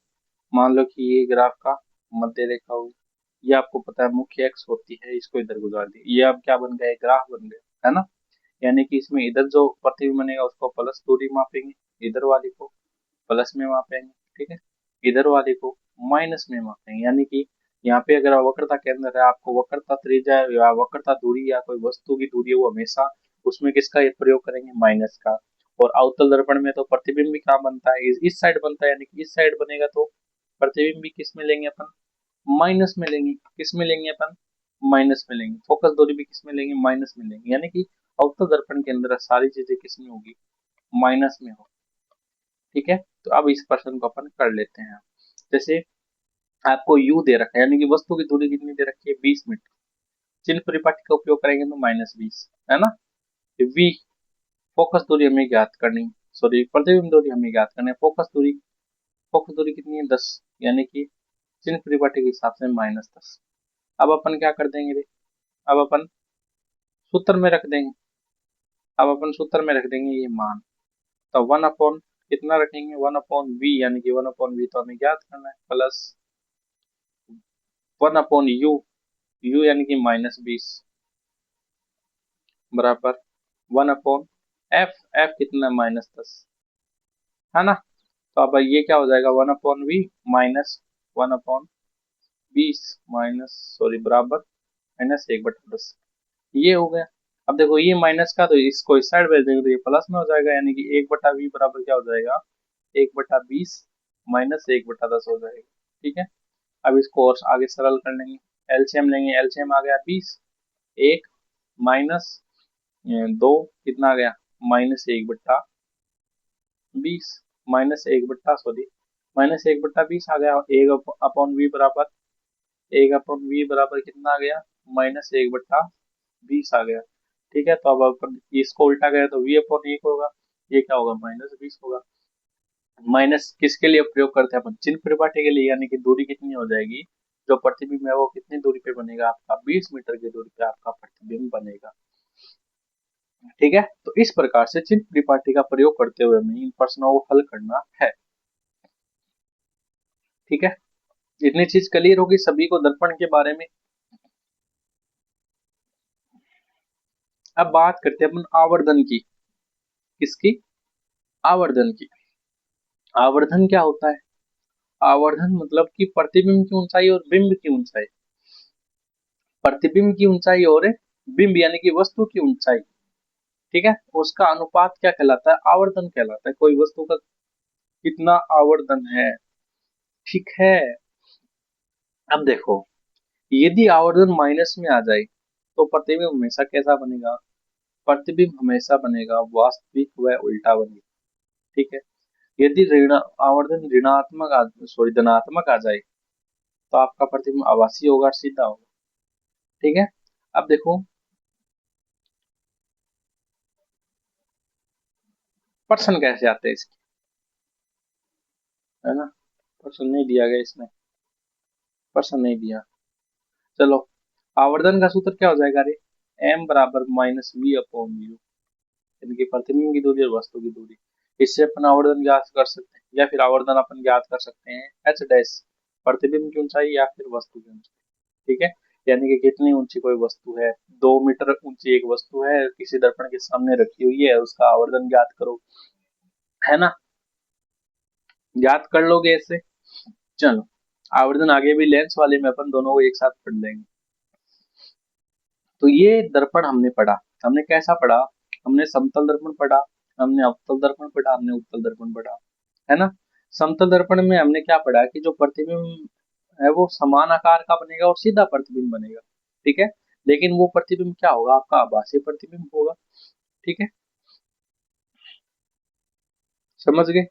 मान लो कि ये ग्राफ का मध्य रेखा हुई, ये आपको पता है मुख्य एक्स होती है, इसको इधर गुजार दी, ये अब क्या बन गया, एक ग्राफ बन गया है ना। यानी कि इसमें इधर जो प्रतिबिंब बनेगा उसको प्लस दूरी मापेंगे, इधर वाली को प्लस में मापेंगे, ठीक है, इधर वाले को माइनस में मापेंगे। यानी कि यहाँ पे अगर वक्रता के अंदर है, आपको वक्रता त्रिज्या या वक्रता दूरी या कोई वस्तु की दूरी है, वो हमेशा उसमें किसका ये प्रयोग करेंगे, माइनस का। और अवतल दर्पण में तो प्रतिबिंब भी कहाँ बनता है, इस साइड बनता है, यानी कि इस साइड बनेगा तो प्रतिबिंब भी किस में लेंगे अपन, माइनस में लेंगे। किस में लेंगे अपन, माइनस में लेंगे। फोकस दूरी भी किस में लेंगे, माइनस में लेंगे। यानी कि अवतल दर्पण के अंदर सारी चीजें किस में होगी, माइनस में होगी। ठीक है, तो अब इस प्रश्न को अपन कर लेते हैं। जैसे आपको यू दे रखा है, यानी कि वस्तु की दूरी कितनी दे रखी है, 20 मीटर। चिन्ह परिपाटी का उपयोग करेंगे तो -20 है ना। वी फोकस दूरी हमें ज्ञात करनी, सॉरी प्रतिबिंब दूरी हमें ज्ञात करनी है। फोकस दूरी कितनी है, 10, यानी कि चिन्ह परिपाटी के हिसाब से -10। अब अपन क्या कर देंगे रे, अब अपन सूत्र में रख देंगे। अब अपन सूत्र में रख देंगे ये मान, तो 1 अपॉन कितना रखेंगे, 1 अपॉन वी, यानी कि 1 अपॉन वी तो हमें ज्ञात करना है, प्लस 1 अपॉन यू, यू यानी कि -20, बराबर 1 अपॉन एफ, एफ कितना, -10 है ना। तो अब ये क्या हो जाएगा, 1 upon v minus 1 upon 20 minus, sorry बराबर -1/10, ये हो गया। अब देखो ये माइनस का, तो इसको इस साइड भेज देंगे तो ये प्लस में हो जाएगा, यानी कि 1/v बराबर क्या हो जाएगा, 1/20 माइनस 1/10 हो जाएगा। ठीक है, अब इसको और आगे सरल कर लेंगे, एलसीएम लेंगे, एलसीएम आ गया 20, एक माइनस 2 कितना आ गया, -1/20, -1/20 आ गया। 1 अपॉन वी बराबर, 1 अपॉन वी बराबर कितना आ गया, -1/20 आ गया। ठीक है, तो अब अपन इसको उल्टा करें तो v/1 होगा, ये क्या होगा, -20 होगा। माइनस किसके लिए प्रयोग करते हैं अपन, चिन्ह परिपाटी के लिए, यानी कि दूरी कितनी हो जाएगी, जो प्रतिबिंब है वो कितनी दूरी पे बनेगा आपका, 20 मीटर की दूरी पे आपका प्रतिबिंब बनेगा। ठीक है, तो इस प्रकार से चिन्ह परिपाटी का प्रयोग करते हुए हमें इन प्रश्नों को हल करना है। ठीक है, इतनी चीज क्लियर होगी सभी को दर्पण के बारे में। अब बात करते हैं अपन आवर्धन की, किसकी, आवर्धन की। आवर्धन क्या होता है, आवर्धन मतलब कि प्रतिबिंब की ऊंचाई और बिंब की ऊंचाई, प्रतिबिंब की ऊंचाई और बिंब यानी कि वस्तु की ऊंचाई, ठीक है, उसका अनुपात क्या कहलाता है, आवर्धन कहलाता है। कोई वस्तु का कितना आवर्धन है, ठीक है। अब देखो यदि आवर्धन माइनस में आ जाए तो प्रतिबिंब हमेशा कैसा बनेगा, प्रतिबिंब हमेशा बनेगा वास्तविक व उल्टा बनेगा। ठीक है, यदि ऋण आवर्धन ऋणात्मक सॉरी धनात्मक आ जाए तो आपका प्रतिबिंब आभासी होगा, सीधा होगा। ठीक है, अब देखो प्रश्न कैसे आते हैं इसके, है ना, प्रश्न नहीं दिया गया इसमें, प्रश्न नहीं दिया। चलो, आवर्धन का सूत्र क्या हो जाएगा रे, m बराबर -v/u, यानी कि प्रतिबिंब की दूरी और वस्तु की दूरी। इससे अपन आवर्धन ज्ञात कर सकते हैं, या फिर आवर्धन अपन ज्ञात कर सकते हैं h डैश, प्रतिबिंब की ऊंचाई या फिर वस्तु की ऊंचाई। ठीक है, यानी कि कितनी ऊंची कोई वस्तु है, 2 मीटर ऊंची एक वस्तु है, किसी दर्पण के सामने रखी हुई है, उसका आवर्धन ज्ञात करो, है ना, ज्ञात कर लोगे ऐसे। चलो, आवर्धन आगे भी लेंस वाले में अपन दोनों को एक साथ पढ़ लेंगे। तो ये दर्पण हमने पढ़ा, हमने कैसा पढ़ा, हमने समतल दर्पण पढ़ा, हमने अवतल दर्पण पढ़ा, हमने उत्तल दर्पण पढ़ा, है ना। समतल दर्पण में हमने क्या पढ़ा कि जो प्रतिबिंब है वो समान आकार का बनेगा और सीधा प्रतिबिंब बनेगा। ठीक है, लेकिन वो प्रतिबिंब क्या होगा, आपका आभासी प्रतिबिंब होगा। ठीक है, समझ गए।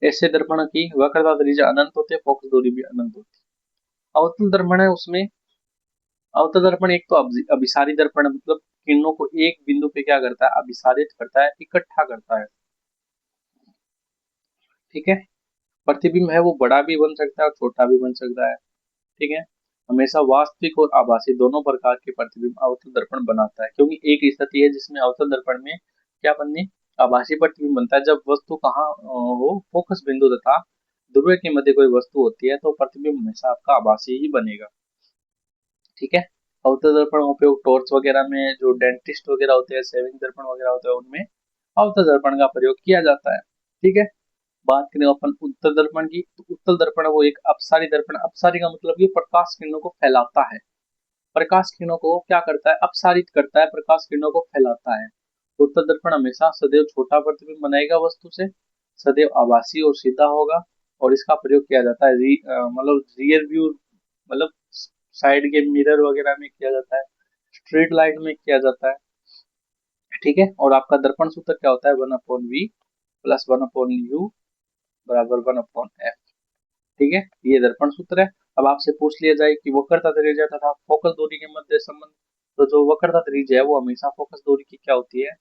ऐसे दर्पण की वक्रता त्रिज्या अनंत होते, फोकस दूरी भी अनंत होती। अवतल दर्पण है, उसमें अवतल दर्पण एक तो अभिसारी दर्पण है, मतलब किरणों को एक बिंदु पे क्या करता है, अभिसारित करता है, इकट्ठा करता है। ठीक है, प्रतिबिंब है वो बड़ा भी बन सकता है और छोटा भी बन सकता है। ठीक है। हमेशा वास्तविक और आभासी दोनों प्रकार के प्रतिबिंब अवतल दर्पण बनाता है, क्योंकि एक स्थिति है जिसमें अवतल दर्पण में क्या बनने आभासी प्रतिबिंब बनता है, जब वस्तु कहाँ हो फोकस बिंदु तथा ध्रुव के मध्य कोई वस्तु होती है तो प्रतिबिंब हमेशा आपका आभासी ही बनेगा। ठीक है। अवतल दर्पण का उपयोग टॉर्च वगैरह में, जो डेंटिस्ट वगैरह होते हैं, सेविंग दर्पण वगैरह होते हैं, उनमें अवतल दर्पण का प्रयोग किया जाता है। ठीक है। बात करें अपन उत्तल दर्पण की, तो उत्तल दर्पण वो एक अपसारी दर्पण, अपसारी का मतलब ये प्रकाश किरणों को फैलाता है। प्रकाश किरणों को क्या करता है, अपसारित करता है, प्रकाश किरणों को फैलाता है। उत्तल दर्पण हमेशा सदैव छोटा प्रतिबिंब बनाएगा वस्तु से, सदैव आभासी और सीधा होगा, और इसका प्रयोग किया जाता है मतलब रियर व्यू, मतलब साइड के मिरर वगैरह में किया जाता है, स्ट्रीट लाइट में किया जाता है। ठीक है। और आपका दर्पण सूत्र क्या होता है, 1/v प्लस 1/u बराबर 1/f। ठीक है। ये दर्पण सूत्र है। अब आपसे पूछ लिया जाए कि वक्रता त्रिज्या तथा फोकस दूरी के मध्य संबंध, तो जो वक्रता त्रिज्या है वो हमेशा फोकस दूरी की क्या होती है,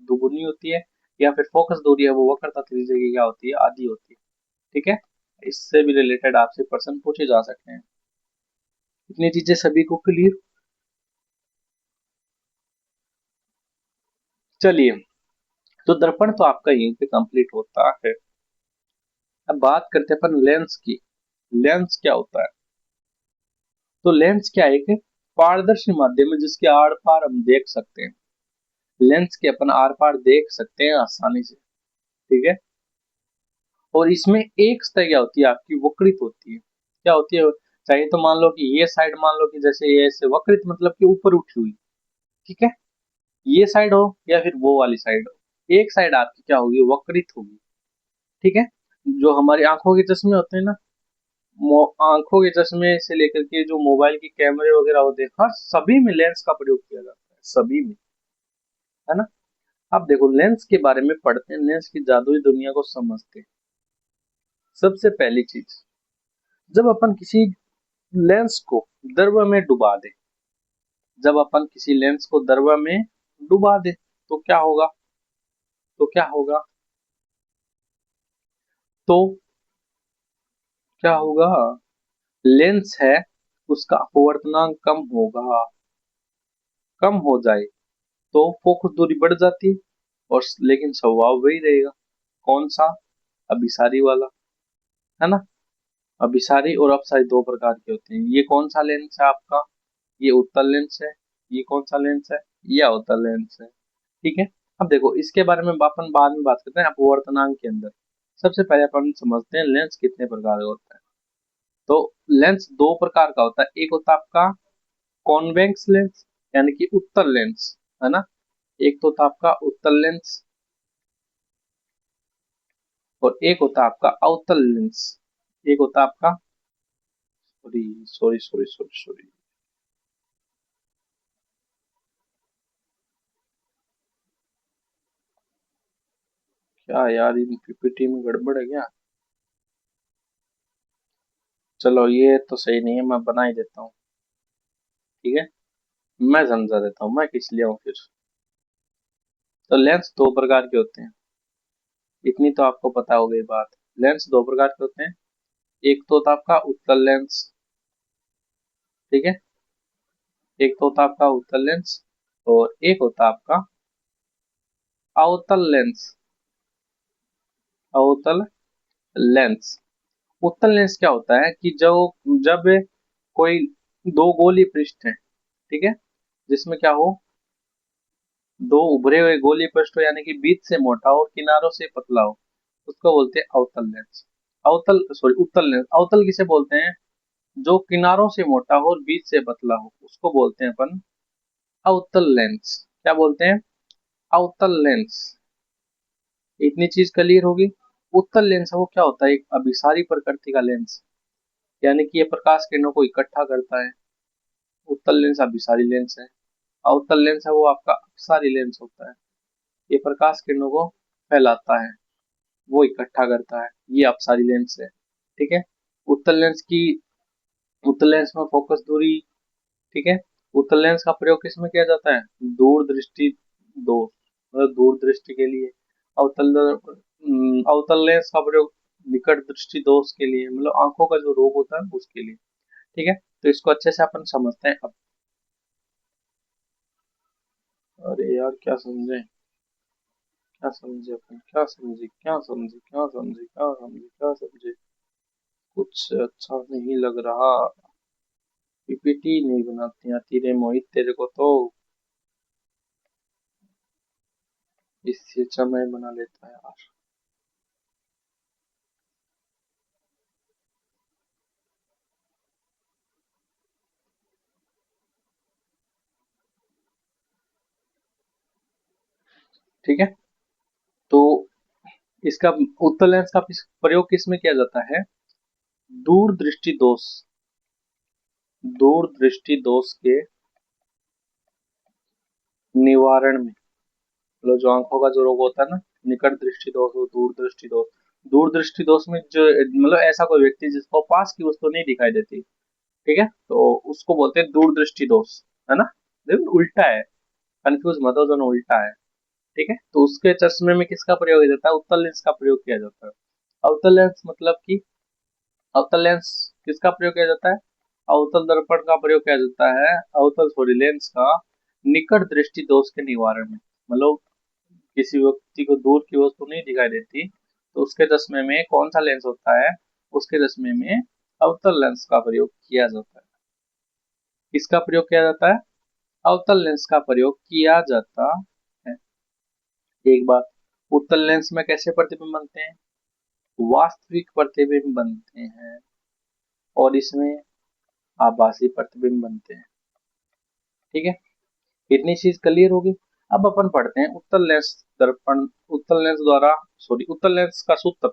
दुगुनी होती है, या फिर फोकस दूरी है वो वक्रता त्रिज्या की क्या होती है, आधी होती है। ठीक है। इससे भी रिलेटेड आपसे प्रश्न पूछे जा सकते हैं। इतनी चीजें सभी को क्लियर। चलिए, तो दर्पण तो आपका यहीं पे कंप्लीट होता है। अब बात करते हैं अपन लेंस की। लेंस क्या होता है, तो लेंस क्या है, एक पारदर्शी माध्यम है जिसके आर पार हम देख सकते हैं। लेंस के अपन आर पार देख सकते हैं आसानी से। ठीक है। और इसमें एक सतह क्या होती है, आपकी वक्रित होती है। क्या होती है, चाहे तो मान लो कि ये साइड, मान लो कि जैसे ये ऐसे वक्रित मतलब कि ऊपर उठी हुई। ठीक है। ये साइड हो या फिर वो वाली साइड हो, एक साइड आपकी क्या होगी, वक्रित होगी। ठीक है। जो हमारी आंखों के चश्मे होते हैं ना, आंखों के चश्मे से लेकर के जो मोबाइल के कैमरे वगैरह होते हैं, हर सभी में लेंस का प्रयोग किया जाता है, सभी में। है ना। अब देखो लेंस के बारे में पढ़ते हैं, लेंस की जादुई दुनिया को समझते हैं। सबसे पहली चीज, जब अपन किसी लेंस को द्रव में डुबा दे, जब अपन किसी लेंस को द्रव में डुबा दे तो क्या होगा, तो क्या होगा, तो क्या होगा, लेंस है उसका अपवर्तनांक कम होगा। कम हो जाए तो फोकस दूरी बढ़ जाती है, और लेकिन स्वभाव वही रहेगा। कौन सा, अभिसारी वाला। है ना। अभिसारी और अपसारी दो प्रकार के होते हैं। ये कौन सा लेंस है आपका, ये उत्तल लेंस है। ये कौन सा लेंस है, ये अवतल लेंस है। ठीक है। अब देखो इसके बारे में अपन बाद में बात करते हैं अपवर्तनांक के अंदर। सबसे पहले अपन समझते हैं लेंस कितने प्रकार का होता है। तो लेंस दो प्रकार का होता है, एक होता है आपका कॉन्वेक्स लेंस, यानी कि उत्तल लेंस। है ना। एक तो होता है आपका उत्तल लेंस, और एक होता है आपका अवतल लेंस। एक होता है आपका, sorry sorry sorry sorry sorry, क्या यार, इन पीपीटी में गड़बड़ है क्या। चलो ये तो सही नहीं है, मैं बना ही देता हूँ। ठीक है। मैं समझा देता हूँ मैं किस लिए हूँ फिर। तो लेंस दो प्रकार के होते हैं, इतनी तो आपको पता हो गई बात। लेंस दो प्रकार के होते हैं, एक तो होता है आपका उत्तल लेंस। ठीक है। एक तो होता है आपका उत्तल लेंस, और एक होता है आपका अवतल लेंस। अवतल लेंस। उत्तल लेंस क्या होता है कि जो, जब कोई दो गोलीय पृष्ठ है, ठीक है, जिसमें क्या हो, दो उभरे हुए गोलीय पृष्ठ हो, यानी कि बीच से मोटा हो और किनारों से पतला हो, उसको बोलते हैं अवतल लेंस। अवतल सॉरी उत्तल लेंस। अवतल किसे बोलते हैं, जो किनारों से मोटा हो और बीच से पतला हो, उसको बोलते हैं अपन अवतल लेंस। क्या बोलते हैं, अवतल लेंस। इतनी चीज क्लियर होगी। उत्तल लेंस है वो क्या होता है, एक अभिसारी प्रकृति का लेंस, यानी कि ये प्रकाश किरणों को इकट्ठा करता है। उत्तल लेंस अभिसारी लेंस है। अवतल लेंस है वो आपका अपसारी लेंस होता है, ये प्रकाश किरणों को फैलाता है, वो इकट्ठा करता है, ये अपसारी लेंस है। ठीक है। उत्तल लेंस की, उत्तल लेंस में फोकस दूरी, ठीक है, उत्तल लेंस का प्रयोग किस में किया जाता है, दूर दृष्टि, दो मतलब दूर दृष्टि के लिए। अवतल अवतल लेंस का प्रयोग निकट दृष्टि दोष के लिए, मतलब आंखों का जो रोग होता है उसके लिए। ठीक है, तो इसको अच्छे से अपन समझते हैं अब। अरे यार क्या समझे, क्या समझे अपन, क्या समझे, क्या समझे, क्या समझे, क्या समझे, क्या समझे, कुछ अच्छा नहीं लग रहा। पीपीटी नहीं बनाती आती रे मोहित तेरे को तो, इससे अच्छा मैं बना लेता है यार। ठीक है, तो इसका उत्तल लेंस का प्रयोग किस में किया जाता है? दूर दृष्टि दोष, दूर दृष्टि दोष के निवारण में, मतलब जो आंखों का जो रोग होता है ना, निकट दृष्टि दोष और दूर दृष्टि दोष। दूर दृष्टि दोष में जो, मतलब ऐसा कोई व्यक्ति जिसको पास की वस्तु नहीं दिखाई देती, ठीक है, तो उसको बोलते हैं दूर दृष्टि दोष, है ना। देखो उल्टा है, कंफ्यूज मत हो, दोनों उल्टा है। ठीक है, तो उसके चश्मे में किसका प्रयोग किया जाता है? उत्तल लेंस का प्रयोग किया जाता है। अवतल लेंस मतलब कि, अवतल लेंस किसका प्रयोग किया जाता है? अवतल दर्पण का प्रयोग किया जाता है, अवतल सॉरी लेंस का निकट दृष्टि दोष के निवारण में। मतलब किसी व्यक्ति को दूर की वस्तु नहीं दिखाई देती, तो उसके चश्मे में कौन सा लेंस होता है? उसके चश्मे में अवतल लेंस का प्रयोग किया जाता है। किसका प्रयोग किया जाता है? अवतल लेंस का प्रयोग किया जाता है। एक बात, उत्तल लेंस में कैसे प्रतिबिंब बनते हैं? वास्तविक प्रतिबिंब बनते हैं, और इसमें आभासी प्रतिबिंब बनते हैं। ठीक है, इतनी चीज क्लियर होगी। अब अपन पढ़ते हैं उत्तल लेंस दर्पण, उत्तल लेंस द्वारा, सॉरी उत्तल लेंस का सूत्र,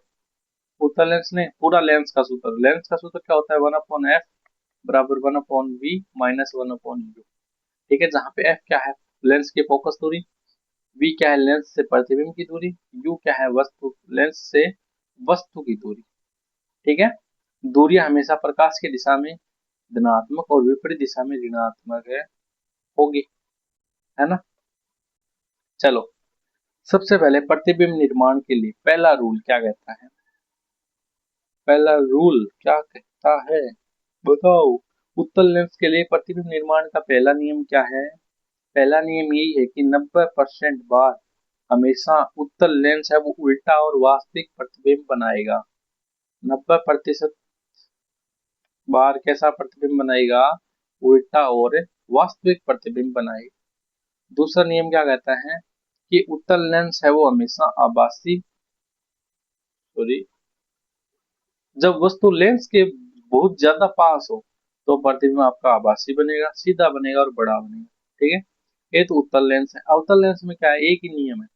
उत्तल लेंस ने पूरा लेंस का सूत्र, लेंस का सूत्र क्या होता है? 1/f बराबर 1/v माइनस 1/u। ठीक है, जहाँ पे f क्या है? लेंस की फोकस दूरी, v क्या है? लेंस से प्रतिबिंब की दूरी, u क्या है? वस्तु, लेंस से वस्तु की दूरी। ठीक है, दूरियां हमेशा प्रकाश की दिशा में धनात्मक और विपरीत दिशा में ऋणात्मक है, होगी, है ना। चलो, सबसे पहले प्रतिबिंब निर्माण के लिए पहला रूल क्या कहता है? पहला रूल क्या कहता है, बताओ। उत्तल लेंस के लिए प्रतिबिंब निर्माण का पहला नियम क्या है? पहला नियम यही है कि 90% बार हमेशा उत्तल लेंस है वो उल्टा और वास्तविक प्रतिबिंब बनाएगा। 90% बार कैसा प्रतिबिंब बनाएगा? उल्टा और वास्तविक प्रतिबिंब बनाएगा। दूसरा नियम क्या कहता है? कि उत्तल लेंस है वो हमेशा आभासी, सॉरी, जब वस्तु लेंस के बहुत ज्यादा पास हो तो प्रतिबिंब आपका आभासी बनेगा, सीधा बनेगा और बड़ा बनेगा। ठीक है, ये तो उत्तल लेंस है। अवतल लेंस में क्या है? एक ही नियम है,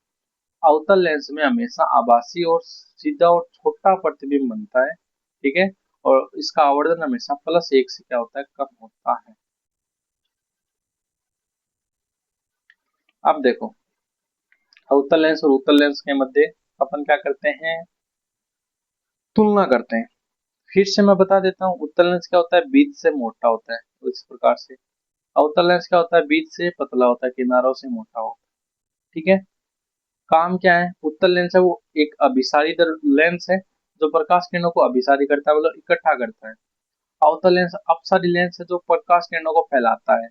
अवतल लेंस में हमेशा आभासी और सीधा और छोटा प्रतिबिंब बनता है। ठीक है, और इसका आवर्धन हमेशा +1 से क्या होता है? कम होता है। अब देखो, अवतल लेंस और उत्तल लेंस के मध्य अपन क्या करते हैं? तुलना करते हैं। फिर से मैं बता देता हूँ, उत्तल लेंस क्या होता है? बीच से मोटा होता है, तो इस प्रकार से। अवतल लेंस क्या होता है? बीच से पतला होता है, किनारों से मोटा होता है। ठीक है, काम क्या है? उत्तल लेंस है वो एक अभिसारी लेंस है, जो प्रकाश किरणों को अभिसारी करता है, मतलब इकट्ठा करता है। अवतल लेंस अपसारी लेंस है, जो प्रकाश किरणों को फैलाता है।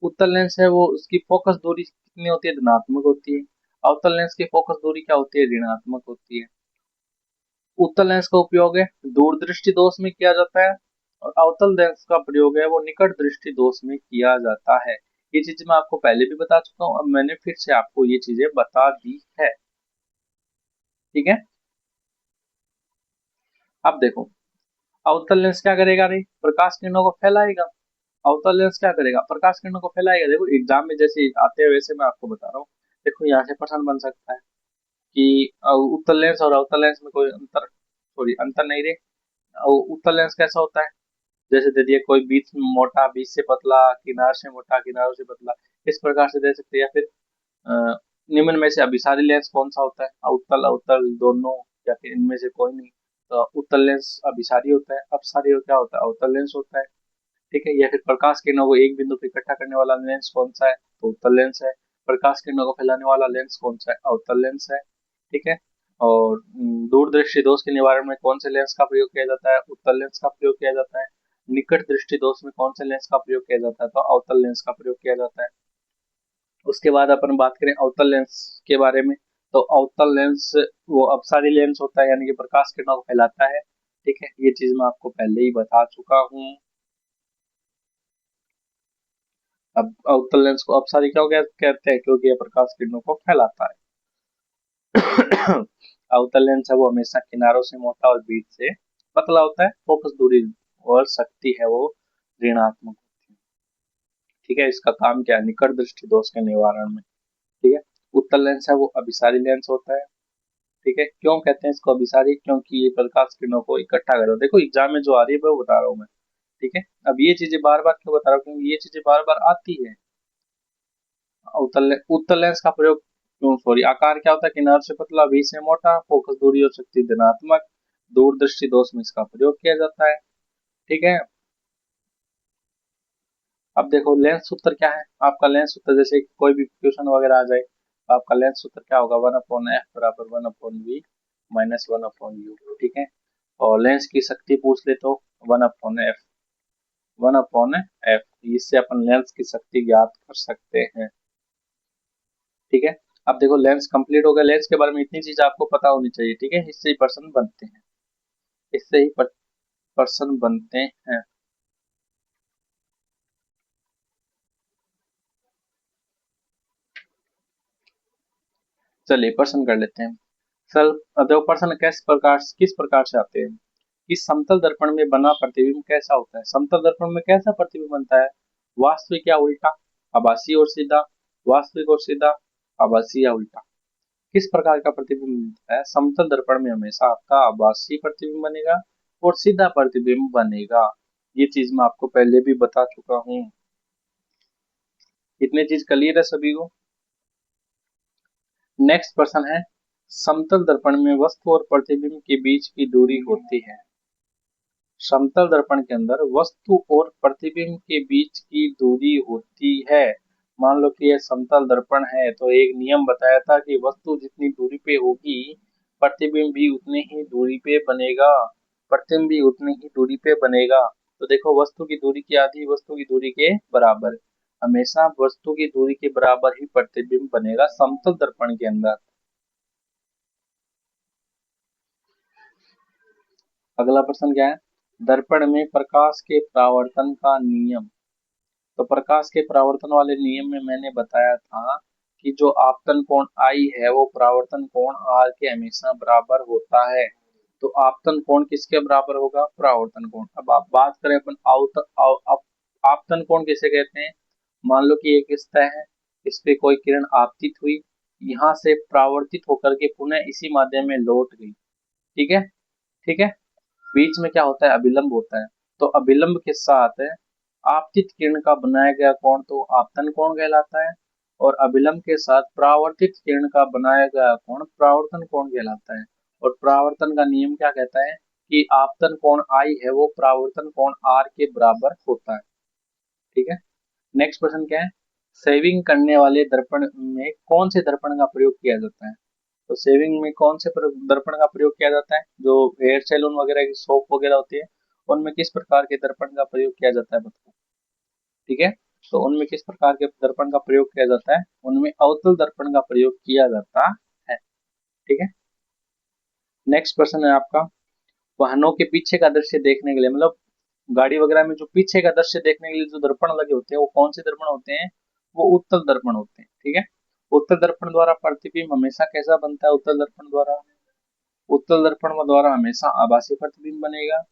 उत्तल लेंस है वो, उसकी फोकस दूरी कितनी होती है? धनात्मक होती है। अवतल लेंस की फोकस दूरी क्या होती है? ऋणात्मक होती है। उत्तल लेंस का उपयोग है दूरदृष्टि दोष में किया जाता है, और अवतल लेंस का प्रयोग है वो निकट दृष्टि दोष में किया जाता है। ये चीज मैं आपको पहले भी बता चुका हूँ, अब मैंने फिर से आपको ये चीजें बता दी है। ठीक है, अब देखो, अवतल लेंस क्या करेगा रे? प्रकाश किरणों को फैलाएगा। अवतल लेंस क्या करेगा? प्रकाश किरणों को फैलाएगा। देखो एग्जाम में जैसे आते हैं वैसे मैं आपको बता रहा हूँ। देखो यहाँ से प्रश्न बन सकता है कि उत्तल लेंस और अवतल लेंस में कोई अंतर, सॉरी अंतर नहीं रे। उत्तल लेंस कैसा होता है? जैसे दे दिए, कोई बीच में मोटा, बीच से पतला, किनार से मोटा, किनारों से पतला, इस प्रकार से दे सकते हैं। या फिर अ, निम्न में से अभिसारी लेंस कौन सा होता है? उत्तल अवतल दोनों, या फिर इनमें से कोई नहीं? तो उत्तल लेंस अभिसारी होता है, अपसारी क्या होता है? अवतल लेंस होता है। ठीक है, या फिर प्रकाश किरणों को एक बिंदु पर इकट्ठा करने वाला लेंस कौन सा है? तो उत्तल लेंस है। प्रकाश किरणों को फैलाने वाला लेंस कौन सा है? अवतल लेंस है। ठीक है, और दूरदृष्टि दोष के निवारण में कौन से लेंस का प्रयोग किया जाता है? उत्तल लेंस का प्रयोग किया जाता है। निकट दृष्टि दोष में कौन से लेंस का प्रयोग किया जाता है? तो अवतल लेंस का प्रयोग किया जाता है। उसके बाद अपन बात करें अवतल लेंस के बारे में, तो अवतल लेंस वो अपसारी लेंस होता है, यानी कि प्रकाश किरणों को फैलाता है। ठीक है, ये चीज मैं आपको पहले ही बता चुका हूँ। अब अवतल लेंस को अपसारी क्यों कहते हैं? क्योंकि ये प्रकाश किरणों को फैलाता है। अवतल लेंस है वो हमेशा किनारों से मोटा और बीच से पतला होता है। फोकस दूरी और शक्ति है वो ऋणात्मक होती है। ठीक है, इसका काम क्या है? निकट दृष्टि दोष के निवारण में। ठीक है, उत्तल लेंस है वो अभिसारी लेंस होता है। ठीक है, क्यों कहते हैं इसको अभिसारी? क्योंकि ये प्रकाश किरणों को इकट्ठा कर रहा है। देखो एग्जाम में जो आ रही है वो बता रहा हूँ मैं। ठीक है, अब ये चीजें बार बार क्यों बता रहा हूँ? क्योंकि ये चीजें बार बार आती है। उत्तल लेंस का प्रयोग क्यों, सॉरी, आकार क्या होता है? किनार से पतला, बीच से मोटा, फोकस दूरी और शक्ति धनात्मक, दूरदृष्टि दोष में इसका प्रयोग किया जाता है। ठीक है, अब देखो लेंस सूत्र क्या है आपका? लेंस सूत्र जैसे कोई भी क्वेश्चन वगैरह आ जाए तो आपका लेंस सूत्र क्या होगा? 1/f बराबर 1/v माइनस 1/u। ठीक है, और लेंस की शक्ति पूछ ले तो 1/f, 1/f, इससे अपन लेंस की शक्ति ज्ञात कर सकते हैं। ठीक है, अब देखो लेंस कंप्लीट हो गया। लेंस के बारे में इतनी चीज आपको पता होनी चाहिए। ठीक है, इससे ही पर्सन बनते हैं, इससे ही पर्सन बनते हैं। चलिए पर्सन कर लेते हैं। सर, देखो पर्सन किस प्रकार से आते हैं कि समतल दर्पण में बना प्रतिबिंब कैसा होता है? समतल दर्पण में कैसा प्रतिबिंब बनता है? वास्तविक या उल्टा? आभासी और सीधा? वास्तविक और सीधा? आभासी या उल्टा? किस प्रकार का प्रतिबिंब मिलता है? समतल दर्पण में हमेशा आपका आभासी प्रतिबिंब बनेगा और सीधा प्रतिबिंब बनेगा। ये चीज मैं आपको पहले भी बता चुका हूँ। इतनी चीज क्लियर है सभी को? नेक्स्ट प्रश्न है, समतल दर्पण में वस्तु और प्रतिबिंब के बीच की दूरी होती है। समतल दर्पण के अंदर वस्तु और प्रतिबिंब के बीच की दूरी होती है। मान लो कि यह समतल दर्पण है तो एक नियम बताया था कि वस्तु जितनी दूरी पे होगी प्रतिबिंब भी उतनी ही दूरी पे बनेगा, प्रतिबिंब भी उतनी ही दूरी पे बनेगा। तो देखो वस्तु की दूरी की आधी वस्तु की दूरी के बराबर, हमेशा वस्तु की दूरी के बराबर ही प्रतिबिंब बनेगा समतल दर्पण के अंदर। अगला प्रश्न क्या है? दर्पण में प्रकाश के परावर्तन का नियम। तो प्रकाश के परावर्तन वाले नियम में मैंने बताया था कि जो आपतन कोण आई है वो परावर्तन कोण आर के हमेशा बराबर होता है। तो आपतन कोण किसके बराबर होगा? परावर्तन कोण। अब आप बात करें अपन आपतन कोण किसे कहते हैं? मान लो कि एक सतह है, इस पे कोई किरण आपतित हुई, यहाँ से परावर्तित होकर के पुनः इसी माध्यम में लौट गई। ठीक है, ठीक है, बीच में क्या होता है? अभिलंब होता है। तो अभिलंब के साथ आपतित किरण का बनाया गया कोण तो आपतन कोण कहलाता है, और अभिलंब के साथ परावर्तित किरण का बनाया गया कोण परावर्तन कोण कहलाता है। और परावर्तन का नियम क्या कहता है कि आपतन कोण आई है वो परावर्तन कोण आर के बराबर होता है। ठीक है, नेक्स्ट क्वेश्चन क्या है? सेविंग करने वाले दर्पण में कौन से दर्पण का प्रयोग किया जाता है? तो सेविंग में कौन से दर्पण का प्रयोग किया जाता है? जो हेयर सैलून वगैरह की शॉप वगैरह होती है उनमें किस प्रकार के दर्पण का प्रयोग किया जाता है बताओ? ठीक है, तो उनमें किस प्रकार के दर्पण का प्रयोग किया जाता है? उनमें अवतल दर्पण का प्रयोग किया जाता है। ठीक है, नेक्स्ट क्वेश्चन है आपका, वाहनों के पीछे का दृश्य देखने के लिए, मतलब गाड़ी वगैरह में जो पीछे का दृश्य देखने के लिए जो दर्पण लगे होते हैं वो कौन से दर्पण होते हैं? वो उत्तल दर्पण होते हैं। ठीक है, उत्तल दर्पण द्वारा प्रतिबिंब हमेशा कैसा बनता है? उत्तल दर्पण द्वारा हमेशा आभासी प्रतिबिंब बनेगा,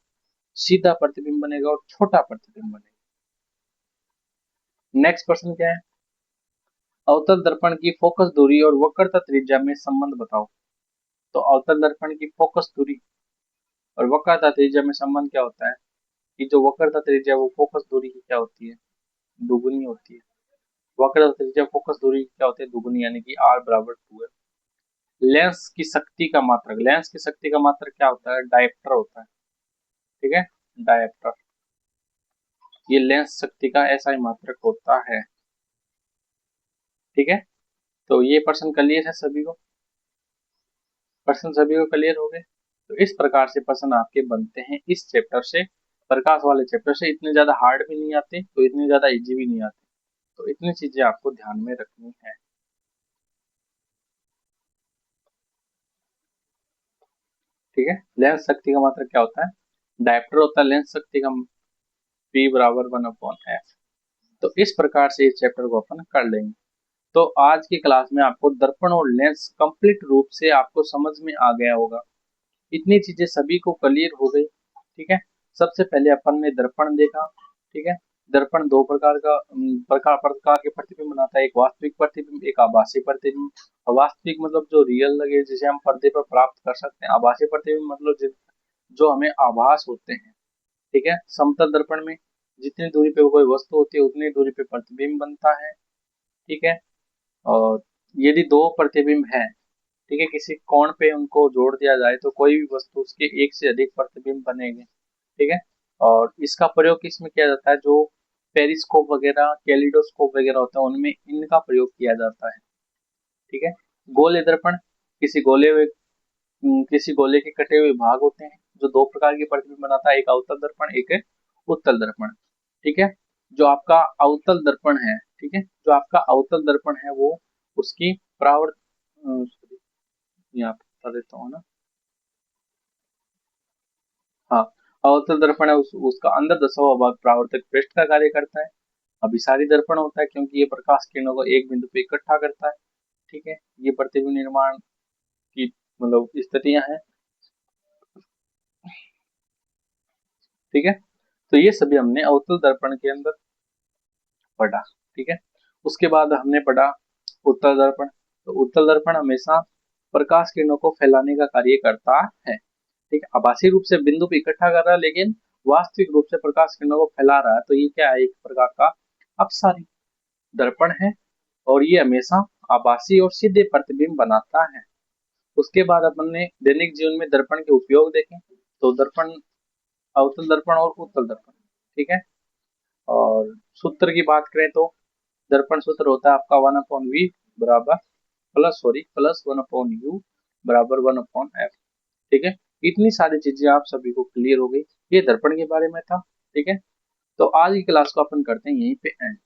सीधा प्रतिबिंब बनेगा और छोटा प्रतिबिंब बनेगा। नेक्स्ट क्वेश्चन क्या है? अवतल दर्पण की फोकस दूरी और वक्रता त्रिज्या में संबंध बताओ। तो अवतल दर्पण की फोकस दूरी और वक्रता त्रिज्या में संबंध क्या होता है कि जो वक्रता त्रिज्या वो फोकस दूरी की क्या होती है? दुगुनी होती है। वक्रता त्रिज्या फोकस दूरी की क्या होती है? दुगुनी, यानी कि r बराबर 2 है। लेंस की शक्ति का मात्रक, लेंस की शक्ति का मात्रक क्या होता है? डायप्टर होता है। ठीक है, डायप्टर, ये लेंस शक्ति का ऐसा ही मात्रक होता है। ठीक है, तो ये प्रश्न क्लियर है सभी को? प्रश्न सभी को क्लियर हो गए। तो इस प्रकार से प्रश्न आपके बनते हैं इस चैप्टर से, प्रकाश वाले चैप्टर से। इतने ज्यादा हार्ड भी नहीं आते तो इतने ज्यादा इजी भी नहीं आते, तो इतनी चीजें आपको ध्यान में रखनी है। ठीक है। लेंस शक्ति का मात्रक क्या होता है? डायप्टर होता है लेंस शक्ति का, P बराबर 1/f। तो इस प्रकार से इस चैप्टर को अपन कर लेंगे। तो आज की क्लास में आपको दर्पण और लेंस कंप्लीट रूप से आपको समझ में आ गया होगा। इतनी चीजें सभी को क्लियर हो गई। ठीक है। सबसे पहले अपन ने दर्पण देखा। ठीक है। दर्पण दो प्रकार का प्रकार प्रकार के प्रतिबिंब बनाता है, एक वास्तविक प्रतिबिंब, एक आभासी प्रतिबिंब। वास्तविक मतलब जो रियल लगे, जिसे हम पर्दे पर प्राप्त कर सकते हैं। आभासी प्रतिबिंब मतलब जो हमें आभास होते हैं। ठीक है। समतल दर्पण में जितनी दूरी पे कोई वस्तु होती है उतनी दूरी पे प्रतिबिंब बनता है। ठीक है। और यदि दो प्रतिबिंब है, ठीक है, किसी कोण पे उनको जोड़ दिया जाए तो कोई भी वस्तु उसके एक से अधिक प्रतिबिंब बनेंगे। ठीक है। और इसका प्रयोग किसमें किया जाता है? जो पेरिस्कोप वगैरह, कैलिडोस्कोप वगैरह होता है उनमें इनका प्रयोग किया जाता है। ठीक है। गोले दर्पण, किसी गोले हुए किसी गोले के कटे हुए भाग होते हैं जो दो प्रकार की प्रतिबिंब बनाता है, एक अवतल दर्पण, एक है उत्तल दर्पण। ठीक है। जो आपका अवतल दर्पण है, ठीक है, जो आपका अवतल दर्पण है वो उसकी परावर्त यहाँ पे बता देता हूँ ना। हाँ। अवतल दर्पण है उसका अंदर दसा हुआ भाग परावर्तक पृष्ठ का कार्य करता है। अभिसारी दर्पण होता है क्योंकि ये प्रकाश किरणों को एक बिंदु पे इकट्ठा करता है। ठीक है। ये प्रतिबिंब निर्माण की मतलब स्थितियां हैं। ठीक है। तो ये सभी हमने अवतल दर्पण के अंदर पढ़ा। ठीक है। उसके बाद हमने पढ़ा उत्तल दर्पण। तो उत्तल दर्पण हमेशा प्रकाश किरणों को फैलाने का कार्य करता है। ठीक है। आभासी रूप से बिंदु पे इकट्ठा कर रहा है लेकिन वास्तविक रूप से प्रकाश किरणों को फैला रहा है, तो ये क्या है? एक प्रकार का अपसारी दर्पण है। और ये हमेशा आभासी और सीधे प्रतिबिंब बनाता है। उसके बाद अपन ने दैनिक जीवन में दर्पण के उपयोग देखे। तो दर्पण, अवतल दर्पण और उत्तल दर्पण। ठीक है। और सूत्र की बात करें तो दर्पण सूत्र होता है आपका 1/v बराबर प्लस 1/u बराबर 1/f। ठीक है। इतनी सारी चीजें आप सभी को क्लियर हो गई। ये दर्पण के बारे में था। ठीक है। तो आज की क्लास को अपन करते हैं यहीं पे एंड।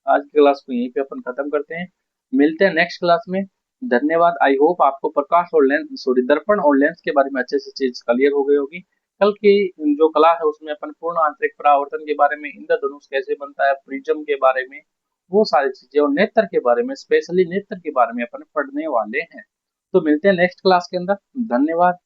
आज की क्लास को यहीं पे अपन खत्म करते हैं। मिलते हैं नेक्स्ट क्लास में। धन्यवाद। आई होप आपको प्रकाश और लेंस, सॉरी, दर्पण और लेंस के बारे में अच्छे से चीज क्लियर हो गई होगी। कल की जो क्लास है उसमें अपन पूर्ण आंतरिक परावर्तन के बारे में, इंद्रधनुष कैसे बनता है, प्रिज्म के बारे में, वो सारी चीजें, और नेत्र के बारे में, स्पेशली नेत्र के बारे में अपन पढ़ने वाले हैं। तो मिलते हैं नेक्स्ट क्लास के अंदर। धन्यवाद।